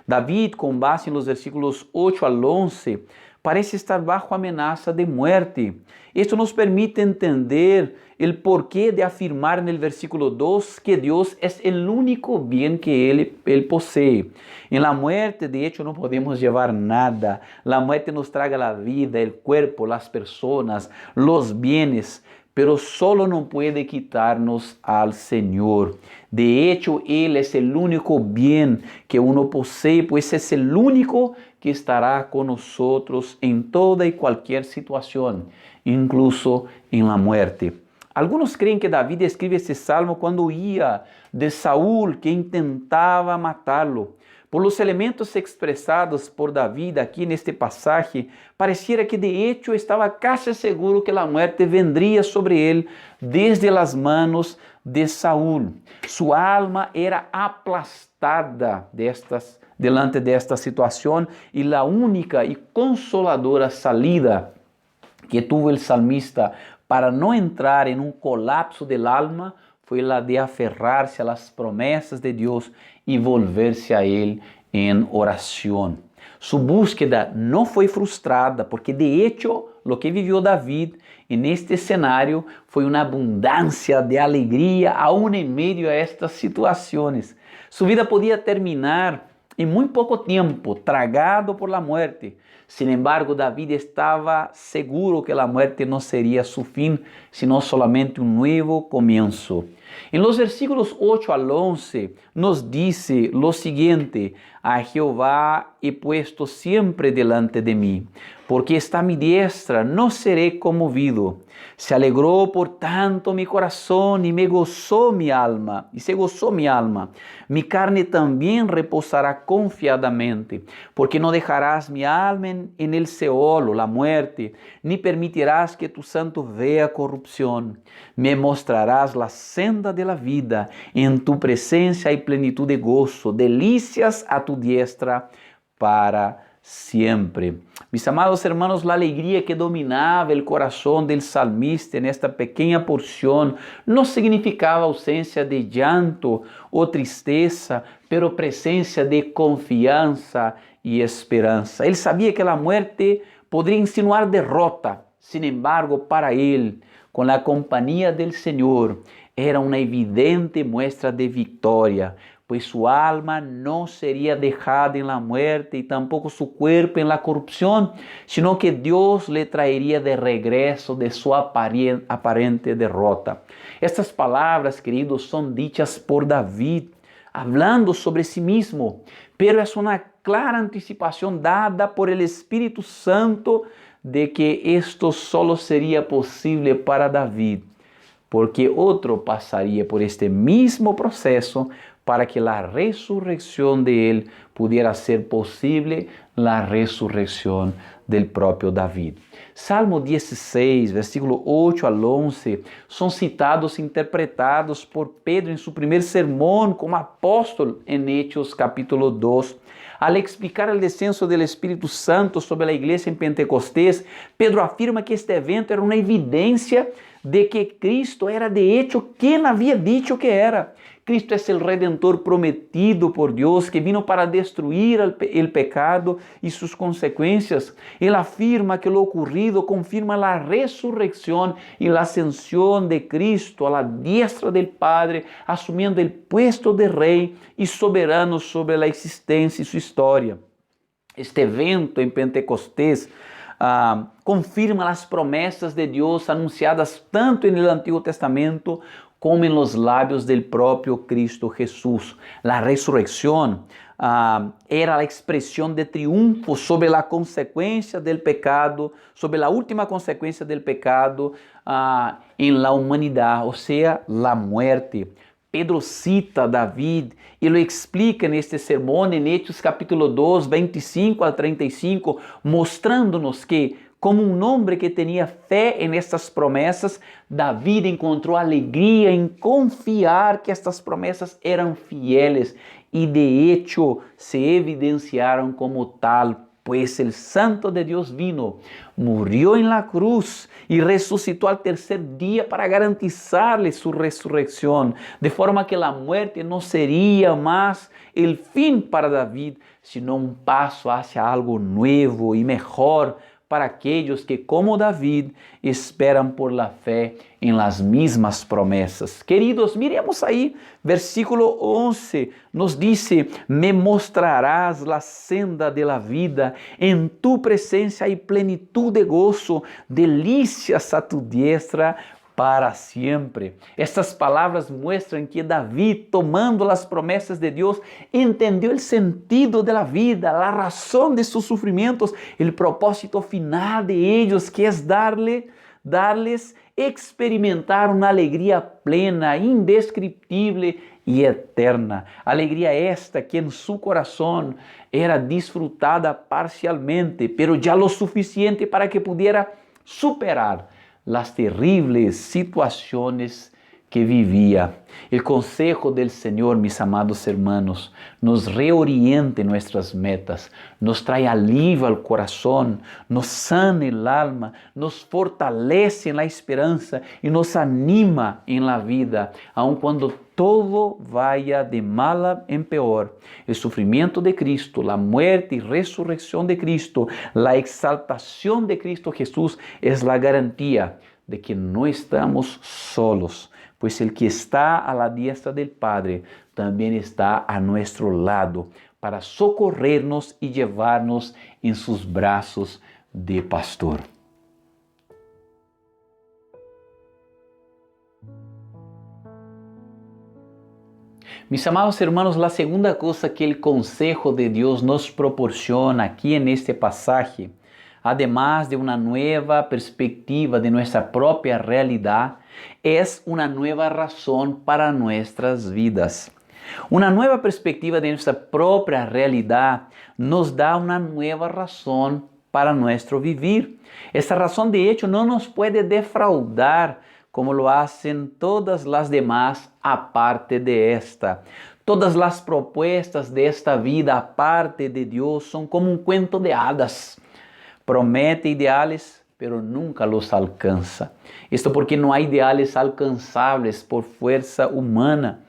David, con base en los versículos 8 al 11, parece estar bajo amenaza de muerte. Esto nos permite entender el porqué de afirmar en el versículo 2 que Dios es el único bien que Él posee. En la muerte, de hecho, no podemos llevar nada. La muerte nos traga la vida, el cuerpo, las personas, los bienes, pero solo no puede quitarnos al Señor. De hecho, Él es el único bien que uno posee, pues es el único que estará con nosotros en toda y cualquier situación, incluso en la muerte. Algunos creen que David escribe este salmo cuando huía de Saúl, que intentaba matarlo. Por los elementos expresados por David aquí en este pasaje, pareciera que de hecho estaba casi seguro que la muerte vendría sobre él desde las manos de Saúl. Su alma era aplastada delante de esta situación y la única y consoladora salida que tuvo el salmista para no entrar en un colapso del alma fue la de aferrarse a las promesas de Dios y volverse a Él en oración. Su búsqueda no fue frustrada porque de hecho lo que vivió David en este escenario fue una abundancia de alegría aún en medio a estas situaciones. Su vida podía terminar en muy poco tiempo, tragado por la muerte. Sin embargo, David estaba seguro que la muerte no sería su fin, sino solamente un nuevo comienzo. En los versículos 8 al 11 nos dice lo siguiente: a Jehová he puesto siempre delante de mí, porque está a mi diestra, no seré conmovido. Se alegró por tanto mi corazón y me gozó mi alma, y se gozó mi alma. Mi carne también reposará confiadamente, porque no dejarás mi alma en el Seol, la muerte, ni permitirás que tu santo vea corrupción. Me mostrarás la senda de la vida, en tu presencia hay plenitud de gozo, delicias a tu diestra para siempre. Mis amados hermanos, la alegría que dominaba el corazón del salmista en esta pequeña porción no significaba ausencia de llanto o tristeza, pero presencia de confianza y esperanza. Él sabía que la muerte podría insinuar derrota. Sin embargo, para él, con la compañía del Señor, era una evidente muestra de victoria, pues su alma no sería dejada en la muerte y tampoco su cuerpo en la corrupción, sino que Dios le traería de regreso de su aparente derrota. Estas palabras, queridos, son dichas por David, hablando sobre sí mismo, pero es una clara anticipación dada por el Espíritu Santo de que esto solo sería posible para David, porque otro pasaría por este mismo proceso para que la resurrección de él pudiera ser posible, la resurrección del propio David. Salmo 16, versículo 8 al 11, son citados e interpretados por Pedro en su primer sermón como apóstolo en Hechos capítulo 2. Al explicar el descenso del Espíritu Santo sobre la iglesia en Pentecostés, Pedro afirma que este evento era una evidencia de que Cristo era de hecho quien había dicho que era. Cristo es el Redentor prometido por Dios que vino para destruir el pecado y sus consecuencias. Él afirma que lo ocurrido confirma la resurrección y la ascensión de Cristo a la diestra del Padre, asumiendo el puesto de rey y soberano sobre la existencia y su historia. Este evento en Pentecostés confirma las promesas de Dios anunciadas tanto en el Antiguo Testamento como en los labios del propio Cristo Jesús. La resurrección era la expresión de triunfo sobre la consecuencia del pecado, sobre la última consecuencia del pecado en la humanidad, o sea, la muerte. Pedro cita a David e lo explica neste sermão em Hechos capítulo 2, 25 al 35, mostrando-nos que, como um homem que tinha fé em estas promessas, David encontrou alegria em confiar que estas promessas eram fieles e de hecho se evidenciaram como tal, pues el Santo de Dios vino, murió en la cruz y resucitó al tercer día para garantizarle su resurrección, de forma que la muerte no sería más el fin para David, sino un paso hacia algo nuevo y mejor para aquellos que, como David, esperam por la fé em las mismas promessas. Queridos, miremos aí, versículo 11, nos dice: me mostrarás la senda de la vida, en tu presencia hay plenitud de gozo, delicias a tu diestra para siempre. Estas palavras muestran que David, tomando las promesas de Dios, entendió el sentido de la vida, la razón de sus sufrimientos, el propósito final de ellos, que es darles experimentar una alegría plena, indescriptible y eterna. Alegría esta que en su corazón era disfrutada parcialmente, pero ya lo suficiente para que pudiera superar las terribles situaciones que vivía. El consejo del Señor, mis amados hermanos, nos reorienta en nuestras metas, nos trae alivio al corazón, nos sana el alma, nos fortalece en la esperanza y nos anima en la vida, aun cuando todo vaya de mal en peor. El sufrimiento de Cristo, la muerte y resurrección de Cristo, la exaltación de Cristo Jesús es la garantía de que no estamos solos, pues el que está a la diestra del Padre también está a nuestro lado para socorrernos y llevarnos en sus brazos de pastor. Mis amados hermanos, la segunda cosa que el consejo de Dios nos proporciona aquí en este pasaje, además de una nueva perspectiva de nuestra propia realidad, es una nueva razón para nuestras vidas. Una nueva perspectiva de nuestra propia realidad nos da una nueva razón para nuestro vivir. Esta razón, de hecho, no nos puede defraudar como lo hacen todas las demás aparte de esta. Todas las propuestas de esta vida aparte de Dios son como un cuento de hadas. Promete ideales, pero nunca los alcanza. Esto porque no hay ideales alcanzables por fuerza humana.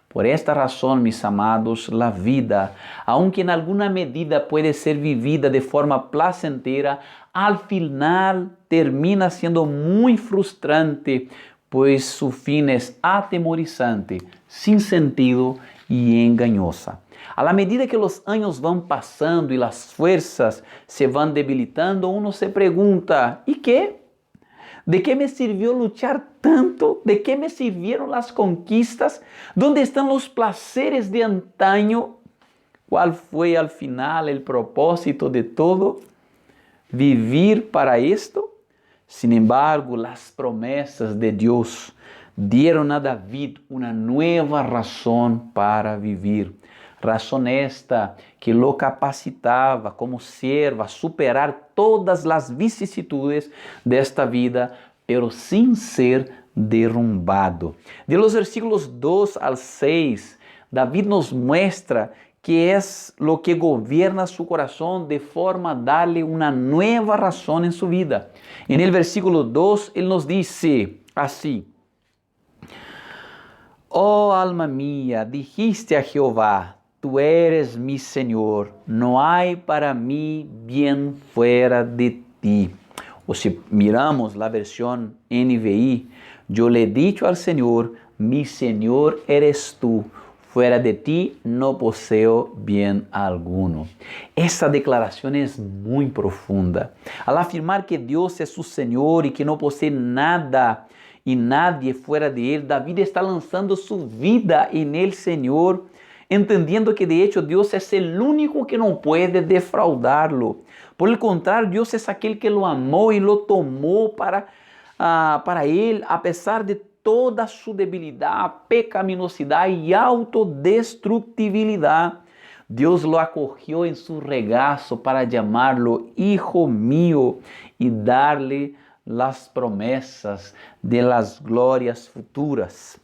Por esta razón, mis amados, la vida, aunque en alguna medida puede ser vivida de forma placentera, al final termina siendo muy frustrante, pues su fin es atemorizante, sin sentido y engañosa. A la medida que los años van pasando y las fuerzas se van debilitando, uno se pregunta, ¿y qué? ¿De qué me sirvió luchar tanto? ¿De qué me sirvieron las conquistas? ¿Dónde están los placeres de antaño? ¿Cuál fue al final el propósito de todo? ¿Vivir para esto? Sin embargo, las promesas de Dios dieron a David una nueva razón para vivir. Razón esta que lo capacitaba como siervo a superar todas las vicisitudes de esta vida, pero sin ser derrumbado. De los versículos 2 al 6, David nos muestra que es lo que gobierna su corazón de forma a darle una nueva razón en su vida. En el versículo 2, él nos dice así: Oh alma mía, dijiste a Jehová, tú eres mi Señor, no hay para mí bien fuera de ti. O si miramos la versión NVI, yo le he dicho al Señor, mi Señor eres tú, fuera de ti no poseo bien alguno. Esta declaración es muy profunda. Al afirmar que Dios es su Señor y que no posee nada y nadie fuera de Él, David está lanzando su vida en el Señor, entendiendo que de hecho Dios es el único que no puede defraudarlo. Por el contrario, Dios es aquel que lo amó y lo tomó para Él, a pesar de toda su debilidad, pecaminosidad y autodestructibilidad. Dios lo acogió en su regazo para llamarlo Hijo mío y darle las promesas de las glorias futuras.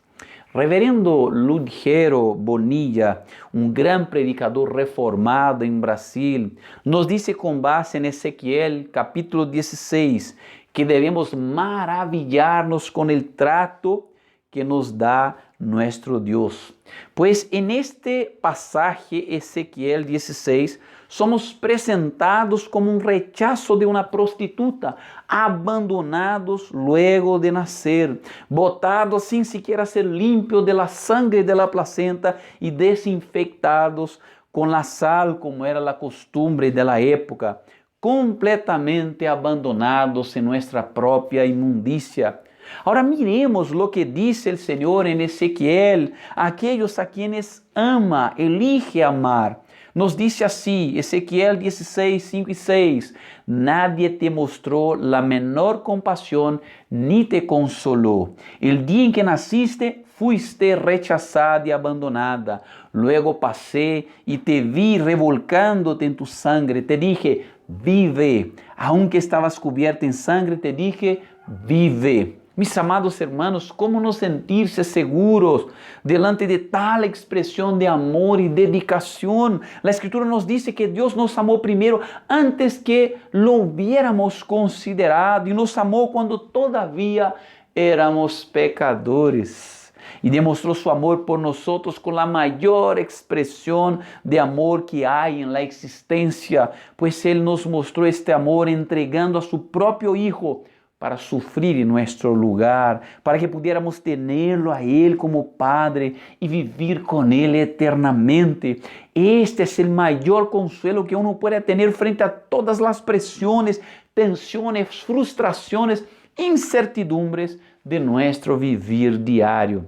Reverendo Ludgero Bonilla, un gran predicador reformado en Brasil, nos dice con base en Ezequiel capítulo 16 que debemos maravillarnos con el trato que nos da nuestro Dios. Pues en este pasaje, Ezequiel 16, somos presentados como un rechazo de una prostituta, abandonados luego de nacer, botados sin siquiera ser limpios de la sangre de la placenta y desinfectados con la sal, como era la costumbre de la época, completamente abandonados en nuestra propia inmundicia. Ahora miremos lo que dice el Señor en Ezequiel, aquellos a quienes ama, elige amar. Nos dice así, Ezequiel 16, 5 y 6, nadie te mostró la menor compasión ni te consoló. El día en que naciste, fuiste rechazada y abandonada. Luego pasé y te vi revolcándote en tu sangre. Te dije, vive. Aunque estabas cubierta en sangre, te dije, vive. Mis amados hermanos, ¿cómo no sentirse seguros delante de tal expresión de amor y dedicación? La Escritura nos dice que Dios nos amó primero antes que lo hubiéramos considerado y nos amó cuando todavía éramos pecadores. Y demostró su amor por nosotros con la mayor expresión de amor que hay en la existencia, pues Él nos mostró este amor entregando a su propio Hijo para sufrir en nuestro lugar, para que pudiéramos tenerlo a Él como Padre y vivir con Él eternamente. Este es el mayor consuelo que uno puede tener frente a todas las presiones, tensiones, frustraciones, incertidumbres de nuestro vivir diario.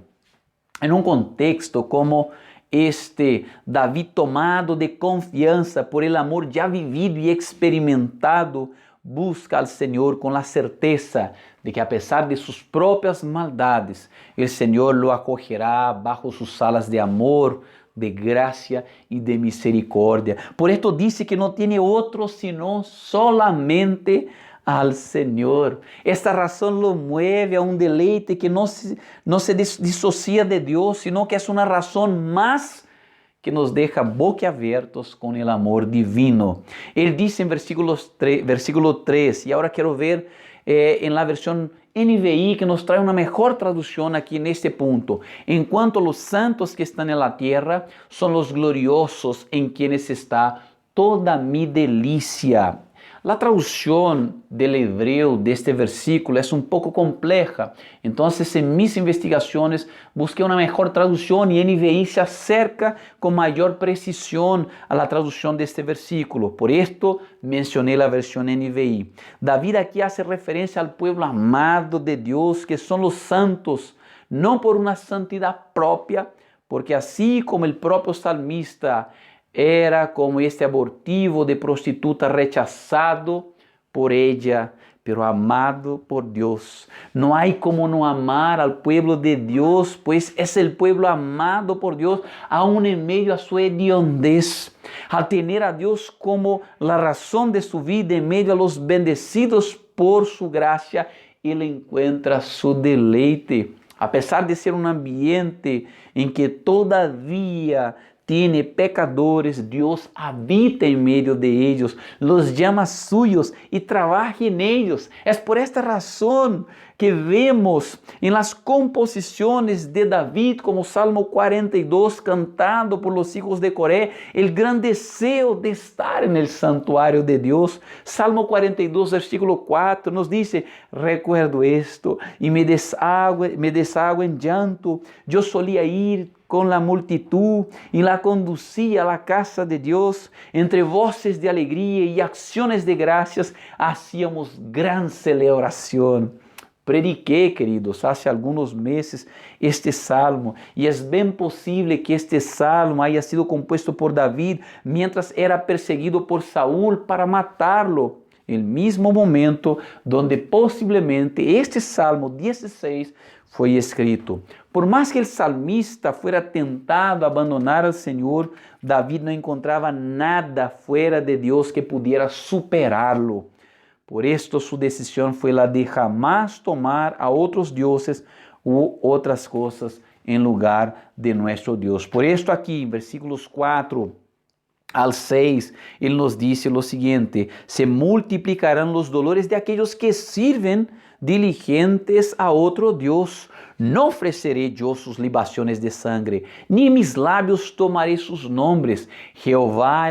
En un contexto como este, David, tomado de confianza por el amor ya vivido y experimentado, busca al Señor con la certeza de que a pesar de sus propias maldades, el Señor lo acogerá bajo sus alas de amor, de gracia y de misericordia. Por esto dice que no tiene otro sino solamente al Señor. Esta razón lo mueve a un deleite que no se disocia de Dios, sino que es una razón más que nos deja boquiabiertos con el amor divino. Él dice en versículo 3, y ahora quiero ver en la versión NVI que nos trae una mejor traducción aquí en este punto. En cuanto a los santos que están en la tierra, son los gloriosos en quienes está toda mi delicia. La traducción del hebreo de este versículo es un poco compleja. Entonces, en mis investigaciones busqué una mejor traducción y NVI se acerca con mayor precisión a la traducción de este versículo. Por esto mencioné la versión NVI. David aquí hace referencia al pueblo amado de Dios, que son los santos, no por una santidad propia, porque así como el propio salmista era como este abortivo de prostituta rechazado por ella, pero amado por Dios. No hay como no amar al pueblo de Dios, pues es el pueblo amado por Dios, aún en medio a su hediondez. Al tener a Dios como la razón de su vida, en medio a los bendecidos por su gracia, Él encuentra su deleite. A pesar de ser un ambiente en que todavía tiene pecadores, Dios habita en medio de ellos, los llama suyos y trabaja en ellos. Es por esta razón que vemos en las composiciones de David, como Salmo 42, cantado por los hijos de Coré, el gran deseo de estar en el santuario de Dios. Salmo 42, versículo 4, nos dice: recuerdo esto y me deshago en llanto. Yo solía ir con la multitud y la conducía a la casa de Dios. Entre voces de alegría y acciones de gracias hacíamos gran celebración. Prediqué, queridos, hace algunos meses este salmo, y es bien posible que este salmo haya sido compuesto por David mientras era perseguido por Saúl para matarlo. El mismo momento donde posiblemente este Salmo 16 fue escrito. Por más que el salmista fuera tentado a abandonar al Señor, David no encontraba nada fuera de Dios que pudiera superarlo. Por esto su decisión fue la de jamás tomar a otros dioses u otras cosas en lugar de nuestro Dios. Por esto aquí, en versículos 4 al 6, Él nos dice lo siguiente: se multiplicarán los dolores de aquellos que sirven diligentes a otro Dios. No ofreceré yo sus libaciones de sangre, ni en mis labios tomaré sus nombres. Jehová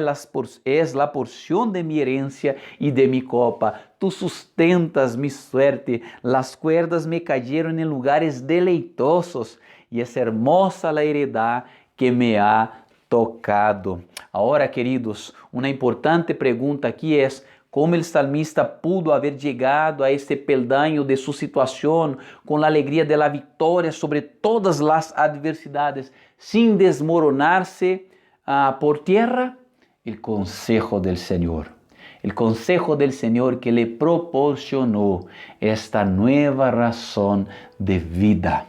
es la porción de mi herencia y de mi copa. Tú sustentas mi suerte. Las cuerdas me cayeron en lugares deleitosos, y es hermosa la heredad que me ha tocado. Ahora, queridos, una importante pregunta aquí es: ¿cómo el salmista pudo haber llegado a este peldaño de su situación con la alegría de la victoria sobre todas las adversidades sin desmoronarse por tierra? El consejo del Señor. El consejo del Señor que le proporcionó esta nueva razón de vida.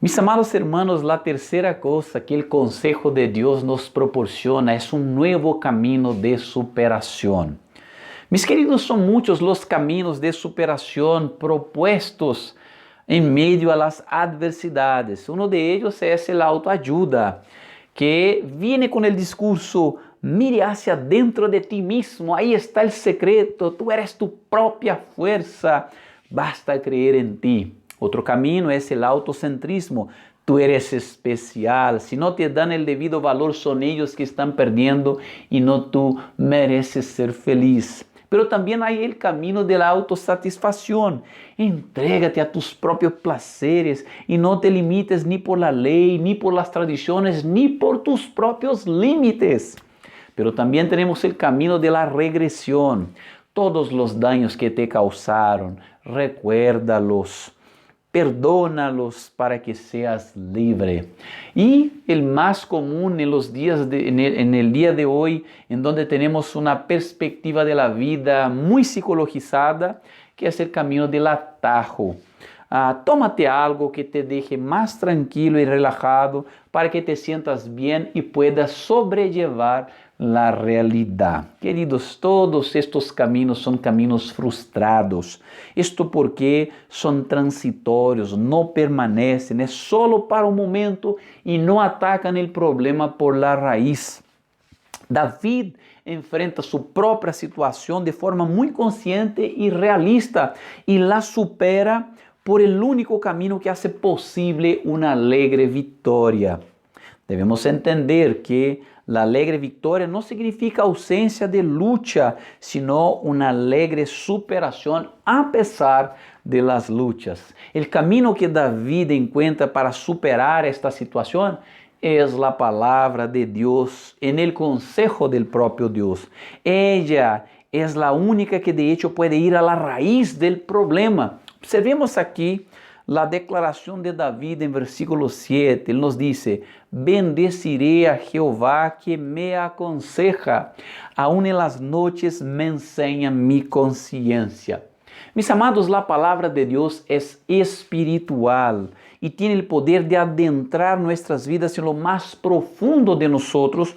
Mis amados hermanos, la tercera cosa que el consejo de Dios nos proporciona es un nuevo camino de superación. Mis queridos, son muchos los caminos de superación propuestos en medio a las adversidades. Uno de ellos es el autoayuda, que viene con el discurso: mire hacia dentro de ti mismo, ahí está el secreto, tú eres tu propia fuerza, basta creer en ti. Otro camino es el autocentrismo. Tú eres especial. Si no te dan el debido valor, son ellos que están perdiendo y no tú mereces ser feliz. Pero también hay el camino de la autosatisfacción. Entrégate a tus propios placeres y no te limites ni por la ley, ni por las tradiciones, ni por tus propios límites. Pero también tenemos el camino de la regresión. Todos los daños que te causaron, recuérdalos. Perdónalos para que seas libre. Y el más común en los días en el día de hoy, en donde tenemos una perspectiva de la vida muy psicologizada, que es el camino del atajo. Tómate algo que te deje más tranquilo y relajado para que te sientas bien y puedas sobrellevar la realidad. Queridos, todos estos caminos son caminos frustrados. Esto porque son transitorios, no permanecen, es solo para un momento y no atacan el problema por la raíz. David enfrenta su propia situación de forma muy consciente y realista y la supera por el único camino que hace posible una alegre victoria. Debemos entender que la alegre victoria no significa ausencia de lucha, sino una alegre superación a pesar de las luchas. El camino que David encuentra para superar esta situación es la palabra de Dios en el consejo del propio Dios. Ella es la única que de hecho puede ir a la raíz del problema. Observemos aquí la declaración de David en versículo 7. Él nos dice: bendeciré a Jehová que me aconseja, aún en las noches me enseña mi conciencia. Mis amados, la palabra de Dios es espiritual y tiene el poder de adentrar nuestras vidas en lo más profundo de nosotros,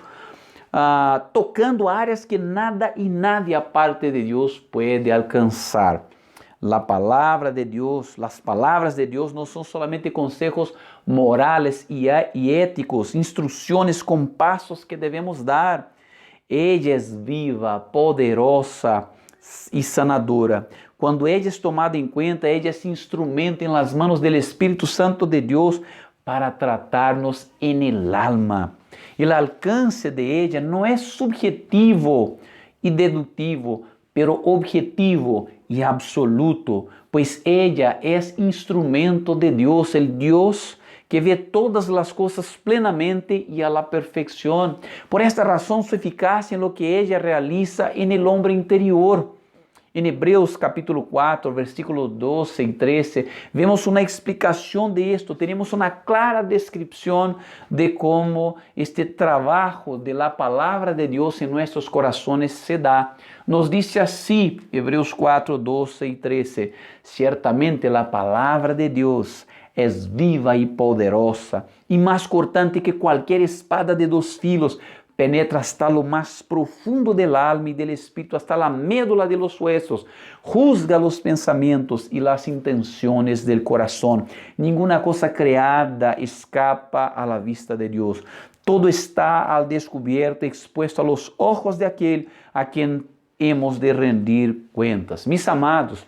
tocando áreas que nada y nadie aparte de Dios puede alcanzar. La palabra de Dios, las palabras de Dios no son solamente consejos morales y éticos, instrucciones con pasos que debemos dar. Ella es viva, poderosa y sanadora. Cuando ella es tomada en cuenta, ella es instrumento en las manos del Espíritu Santo de Dios para tratarnos en el alma. El alcance de ella no es subjetivo y deductivo, pero objetivo y absoluto, pues ella es instrumento de Dios, el Dios que ve todas las cosas plenamente y a la perfección. Por esta razón, su eficacia en lo que ella realiza en el hombre interior. En Hebreos capítulo 4, versículos 12 y 13, vemos una explicación de esto, tenemos una clara descripción de cómo este trabajo de la palabra de Dios en nuestros corazones se da. Nos dice así, Hebreos 4, 12 y 13, ciertamente la palabra de Dios es viva y poderosa y más cortante que cualquier espada de dos filos, penetra hasta lo más profundo del alma y del espíritu, hasta la médula de los huesos, juzga los pensamientos y las intenciones del corazón. Ninguna cosa creada escapa a la vista de Dios. Todo está al descubierto, expuesto a los ojos de aquel a quien hemos de rendir cuentas. Mis amados,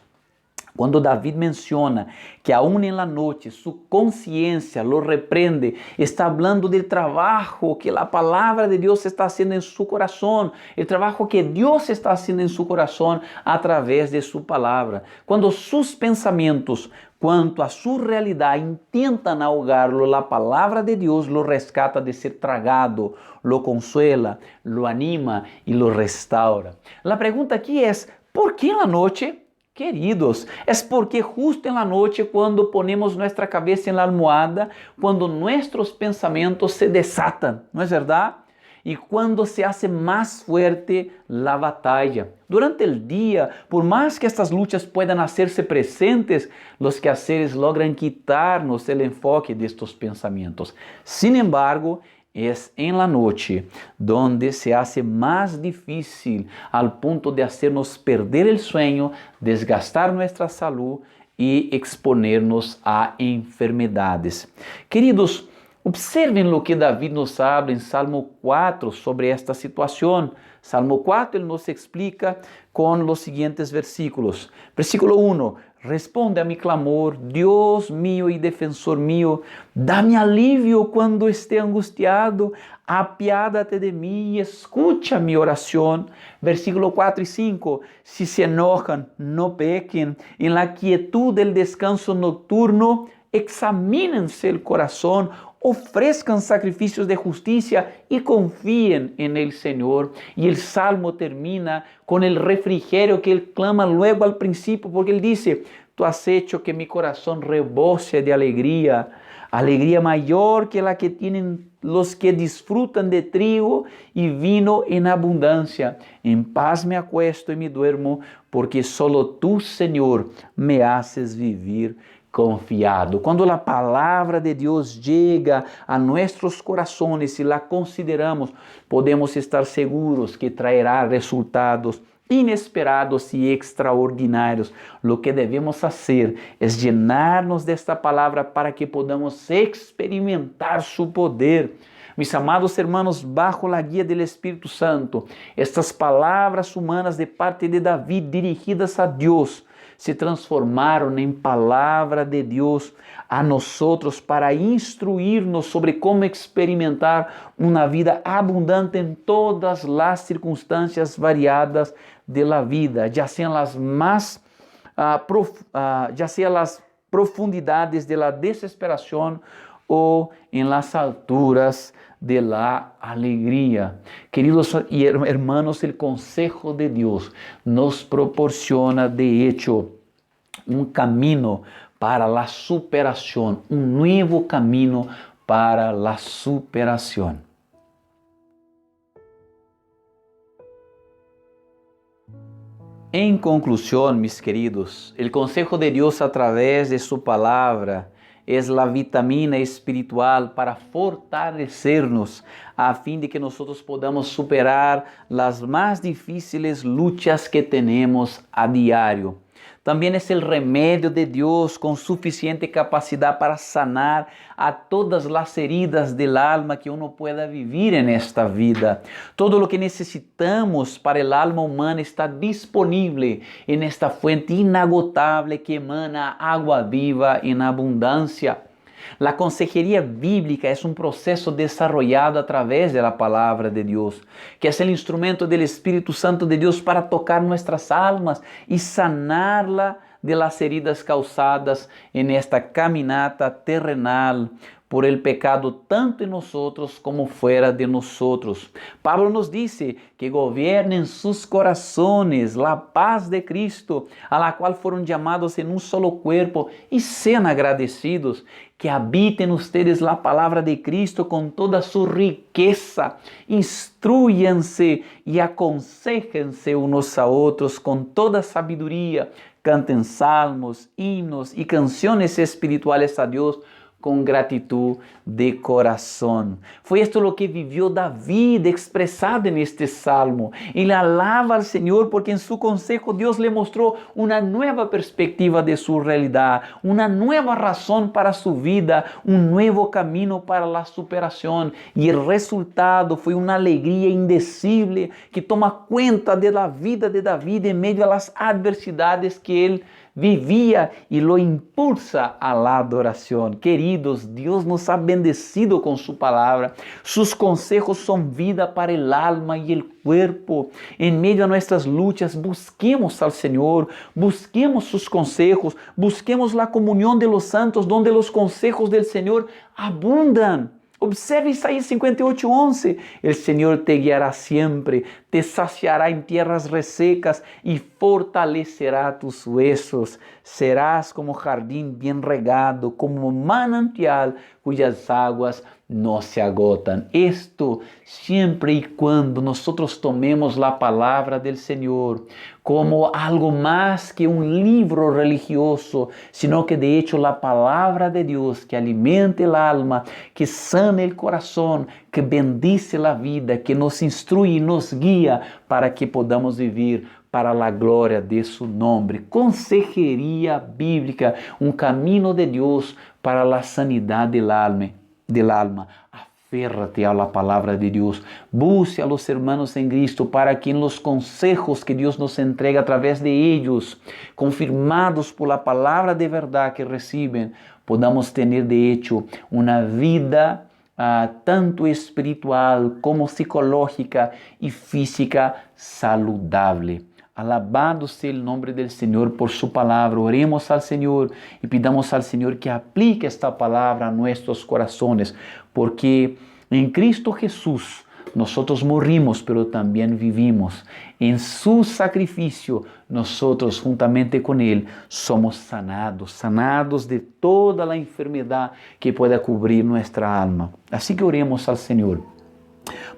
cuando David menciona que aún en la noche su conciencia lo reprende, está hablando del trabajo que la palabra de Dios está haciendo en su corazón, el trabajo que Dios está haciendo en su corazón a través de su palabra. Cuando sus pensamientos quanto a su realidad intentan ahogarlo, la palabra de Dios lo rescata de ser tragado, lo consuela, lo anima y lo restaura. La pregunta aquí es, ¿por qué en la noche? Queridos, es porque justo en la noche, cuando ponemos nuestra cabeza en la almohada, cuando nuestros pensamientos se desatan, ¿no es verdad? y cuando se hace más fuerte la batalla. Durante el día, por más que estas luchas puedan hacerse presentes, los quehaceres logran quitarnos el enfoque de estos pensamientos. Sin embargo, es en la noche donde se hace más difícil al punto de hacernos perder el sueño, desgastar nuestra salud y exponernos a enfermedades. Queridos, observen lo que David nos habla en Salmo 4 sobre esta situación. Salmo 4, él nos explica con los siguientes versículos. Versículo 1, responde a mi clamor, Dios mío y defensor mío, dame alivio cuando esté angustiado, apiádate de mí y escucha mi oración. Versículo 4 y 5, si se enojan, no pequen, en la quietud del descanso nocturno, examínense el corazón, ofrezcan sacrificios de justicia y confíen en el Señor. Y el Salmo termina con el refrigerio que él clama luego al principio, porque él dice, tú has hecho que mi corazón rebose de alegría, alegría mayor que la que tienen los que disfrutan de trigo y vino en abundancia. En paz me acuesto y me duermo, porque solo tú, Señor, me haces vivir confiado. Quando a palavra de Deus chega a nossos corações e la consideramos, podemos estar seguros que traerá resultados inesperados e extraordinários. Lo que devemos fazer é llenar-nos desta palavra para que podamos experimentar su poder. Mis amados hermanos, bajo la guía del Espíritu Santo, estas palavras humanas de parte de David dirigidas a Deus se transformaram em palavra de Deus a nosotros para instruir-nos sobre como experimentar uma vida abundante em todas as circunstâncias variadas de la vida, ya sean las profundidades de la desesperación o en las alturas de la alegría. Queridos hermanos, el consejo de Dios nos proporciona de hecho un camino para la superación, un nuevo camino para la superación. En conclusión, mis queridos, el consejo de Dios a través de su palabra es la vitamina espiritual para fortalecernos a fin de que nosotros podamos superar las más difíciles luchas que tenemos a diario. También es el remedio de Dios con suficiente capacidad para sanar a todas las heridas del alma que uno pueda vivir en esta vida. Todo lo que necesitamos para el alma humana está disponible en esta fuente inagotable que emana agua viva en abundancia. La consejería bíblica es un proceso desarrollado a través de la palabra de Dios, que es el instrumento del Espíritu Santo de Dios para tocar nuestras almas y sanarla de las heridas causadas en esta caminata terrenal por el pecado tanto en nosotros como fuera de nosotros. Pablo nos dice que gobiernen sus corazones la paz de Cristo, a la cual fueron llamados en un solo cuerpo, y sean agradecidos. Que habiten ustedes la palabra de Cristo con toda su riqueza. Instruyanse y aconséjense unos a otros con toda sabiduría. Canten salmos, himnos y canciones espirituales a Dios con gratitud de corazón. Fue esto lo que vivió David expresado en este salmo. Él alaba al Señor porque en su consejo Dios le mostró una nueva perspectiva de su realidad, una nueva razón para su vida, un nuevo camino para la superación. Y el resultado fue una alegría indecible que toma cuenta de la vida de David en medio a las adversidades que él vivía y lo impulsa a la adoración. Queridos, Dios nos ha bendecido con su palabra. Sus consejos son vida para el alma y el cuerpo. En medio a nuestras luchas, busquemos al Señor, busquemos sus consejos, busquemos la comunión de los santos, donde los consejos del Señor abundan. Observe Isaías 58:11. El Señor te guiará siempre, te saciará en tierras resecas y fortalecerá tus huesos. Serás como jardín bien regado, como manantial cuyas aguas no se agotan. Esto siempre y cuando nosotros tomemos la palabra del Señor como algo más que un libro religioso, sino que de hecho la palabra de Dios que alimenta el alma, que sana el corazón, que bendice la vida, que nos instruye y nos guía para que podamos vivir para la gloria de su nombre. Consejería bíblica, un camino de Dios para la sanidad del alma. Aférrate a la palabra de Dios. Busque a los hermanos en Cristo para que en los consejos que Dios nos entrega a través de ellos, confirmados por la palabra de verdad que reciben, podamos tener de hecho una vida tanto espiritual como psicológica y física saludable. Alabado sea el nombre del Señor por su palabra. Oremos al Señor y pidamos al Señor que aplique esta palabra a nuestros corazones, porque en Cristo Jesús nosotros morimos, pero también vivimos. En su sacrificio, nosotros juntamente con Él somos sanados de toda la enfermedad que pueda cubrir nuestra alma. Así que oremos al Señor.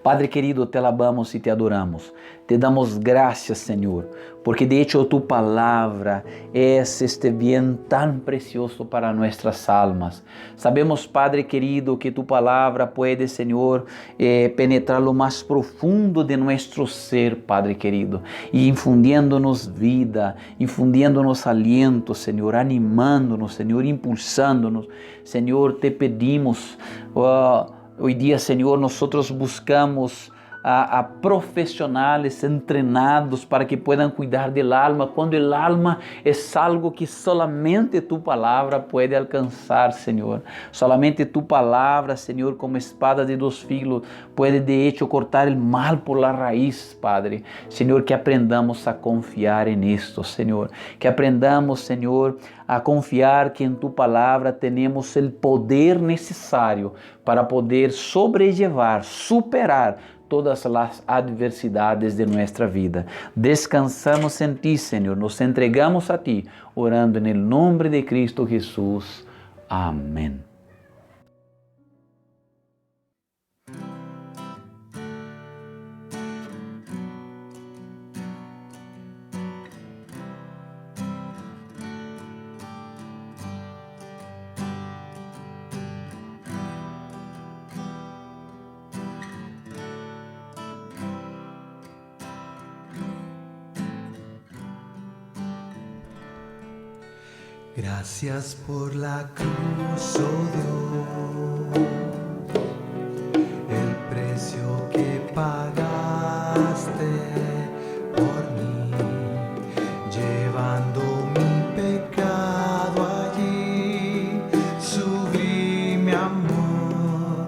Padre querido, te alabamos y te adoramos. Te damos gracias, Señor, porque de hecho tu palabra es este bien tan precioso para nuestras almas. Sabemos, Padre querido, que tu palabra puede, Señor, penetrar lo más profundo de nuestro ser, Padre querido, y infundiéndonos vida, infundiéndonos aliento, Señor, animándonos, Señor, impulsándonos. Señor, te pedimos, hoy día, Señor, nosotros buscamos a profesionales entrenados para que puedan cuidar del alma, cuando el alma es algo que solamente tu palabra puede alcanzar, Señor. Solamente tu palabra, Señor, como espada de dos filos, puede de hecho cortar el mal por la raíz, Padre. Señor, que aprendamos a confiar en esto, Señor. Que aprendamos, Señor, a confiar que en tu palabra tenemos el poder necesario para poder sobrellevar, superar todas las adversidades de nuestra vida. Descansamos en ti, Señor. Nos entregamos a ti, orando en el nombre de Cristo Jesús. Amén. Gracias por la cruz, oh Dios, el precio que pagaste por mí, llevando mi pecado allí, sublime amor,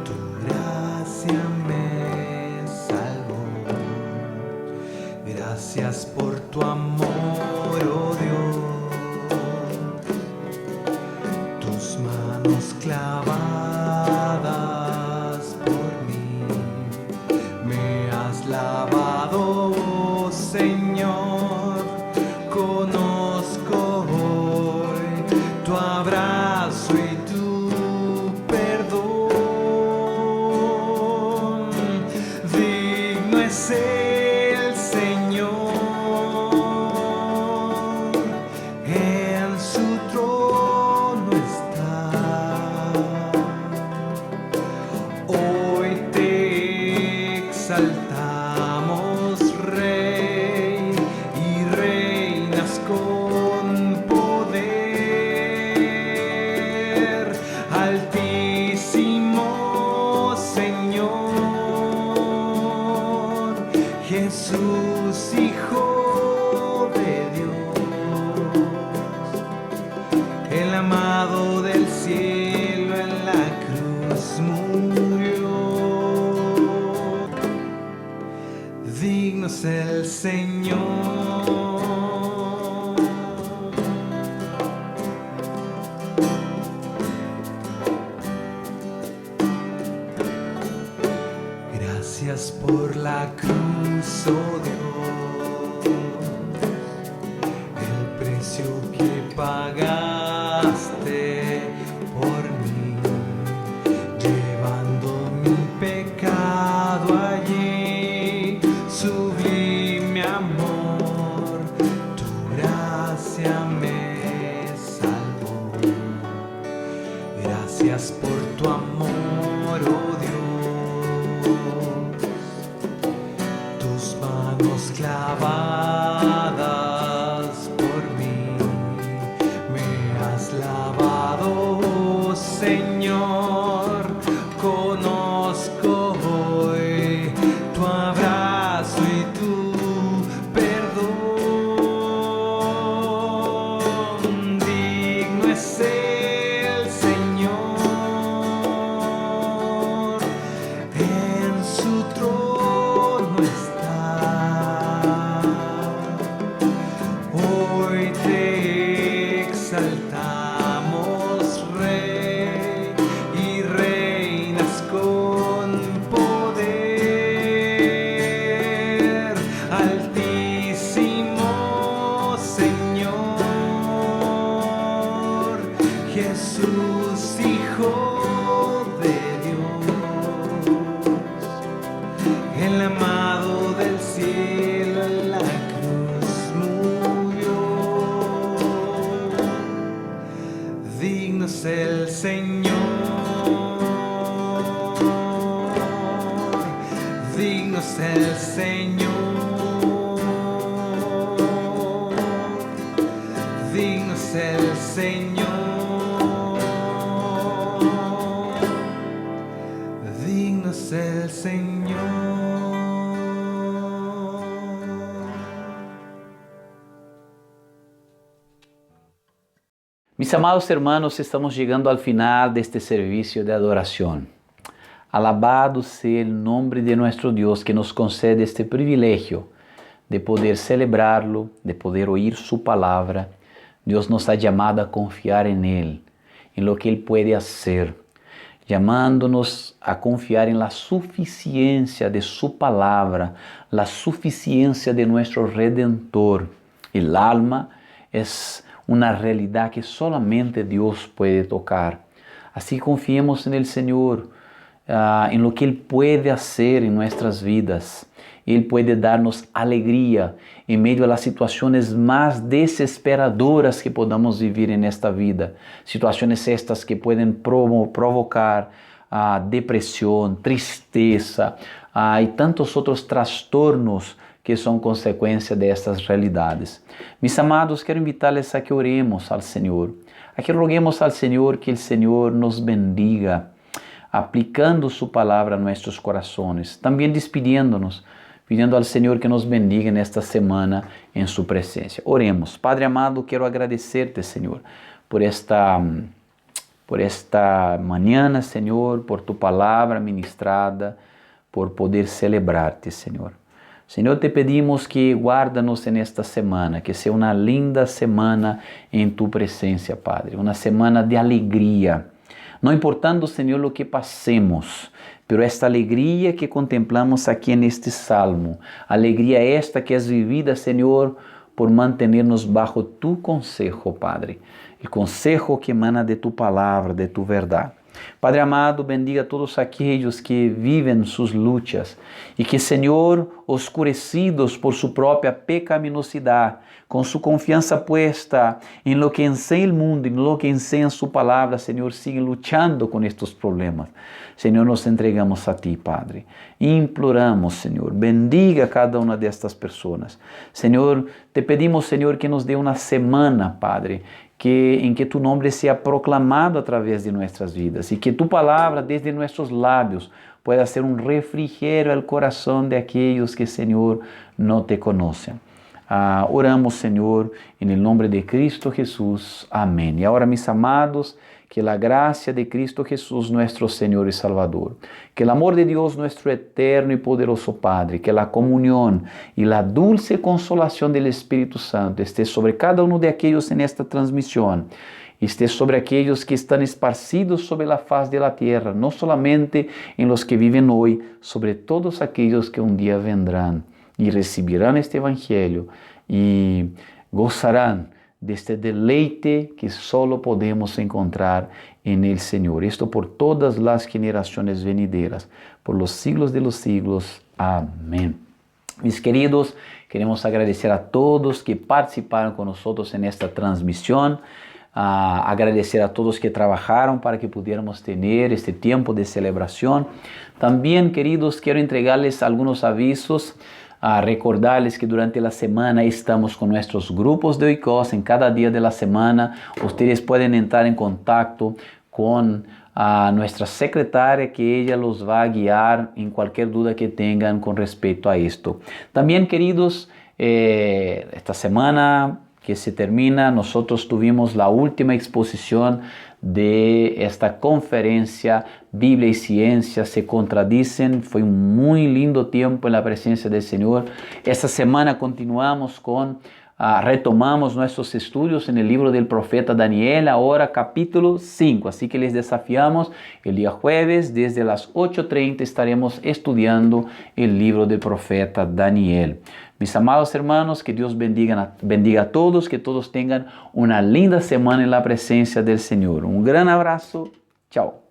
tu gracia me salvó. Gracias por tu amor, oh Dios. Clavadas por mí, me has lavado, oh Señor. Conozco hoy tu abrazo y tu perdón. Digno es el Señor en su trono está. Exaltamos, Rey, y reinas con poder, altísimo Señor, Jesús, Hijo de Dios, el amado del cielo en la cruz murió. Digno es el Señor. Gracias por la cruz, oh Dios, el precio que pagaste por mí, digno es el Señor, digno es el Señor, digno es el Señor. Mis amados hermanos, estamos llegando al final de este servicio de adoración. Alabado sea el nombre de nuestro Dios que nos concede este privilegio de poder celebrarlo, de poder oír su palabra. Dios nos ha llamado a confiar en Él, en lo que Él puede hacer, llamándonos a confiar en la suficiencia de su palabra, la suficiencia de nuestro Redentor. El alma es una realidad que solamente Dios puede tocar. Así confiemos en el Señor, en lo que Él puede hacer en nuestras vidas. Él puede darnos alegría en medio de las situaciones más desesperadoras que podamos vivir en esta vida. Situaciones estas que pueden provocar depresión, tristeza y tantos otros trastornos que son consecuencia de estas realidades. Mis amados, quero invitarles a que oremos al Señor, a que roguemos al Señor que el Señor nos bendiga, aplicando su palabra a nuestros corazones, también despidiéndonos, pidiendo al Señor que nos bendiga en esta semana en su presencia. Oremos. Padre amado, quiero agradecerte, Señor, por esta mañana, Señor, por tu palabra ministrada, por poder celebrarte, Señor. Señor, te pedimos que guárdanos en esta semana, que sea una linda semana en tu presencia, Padre, una semana de alegría. No importando, Señor, lo que pasemos, pero esta alegría que contemplamos aquí en este salmo, alegría esta que es vivida, Señor, por mantenernos bajo tu consejo, Padre, el consejo que emana de tu palabra, de tu verdad. Padre amado, bendiga a todos aquellos que viven sus luchas y que, Señor, oscurecidos por su propia pecaminosidad, con su confianza puesta en lo que enseña el mundo, en lo que enseña su palabra, Señor, siguen luchando con estos problemas. Señor, nos entregamos a ti, Padre. Imploramos, Señor, bendiga a cada una de estas personas. Señor, te pedimos, Señor, que nos dé una semana, Padre, en que tu nombre sea proclamado a través de nuestras vidas y que tu palabra desde nuestros labios pueda ser un refrigerio al corazón de aquellos que, Señor, no te conocen. Oramos, Señor, en el nombre de Cristo Jesús. Amén. Y ahora, mis amados, que la gracia de Cristo Jesús, nuestro Señor y Salvador, que el amor de Dios, nuestro eterno y poderoso Padre, que la comunión y la dulce consolación del Espíritu Santo esté sobre cada uno de aquellos en esta transmisión, esté sobre aquellos que están esparcidos sobre la faz de la tierra, no solamente en los que viven hoy, sobre todos aquellos que un día vendrán y recibirán este Evangelio y gozarán de este deleite que solo podemos encontrar en el Señor. Esto por todas las generaciones venideras, por los siglos de los siglos. Amén. Mis queridos, queremos agradecer a todos que participaron con nosotros en esta transmisión. Agradecer a todos que trabajaron para que pudiéramos tener este tiempo de celebración. También, queridos, quiero entregarles algunos avisos. Recordarles que durante la semana estamos con nuestros grupos de OICOS. En cada día de la semana ustedes pueden entrar en contacto con nuestra secretaria, que ella los va a guiar en cualquier duda que tengan con respecto a esto. También, queridos, esta semana que se termina, nosotros tuvimos la última exposición de esta conferencia Biblia y Ciencia se contradicen. Fue un muy lindo tiempo en la presencia del Señor. Esta semana continuamos retomamos nuestros estudios en el libro del profeta Daniel, ahora capítulo 5. Así que les desafiamos, el día jueves desde las 8:30 estaremos estudiando el libro del profeta Daniel. Mis amados hermanos, que Dios bendiga a todos, que todos tengan una linda semana en la presencia del Señor. Un gran abrazo. Chao.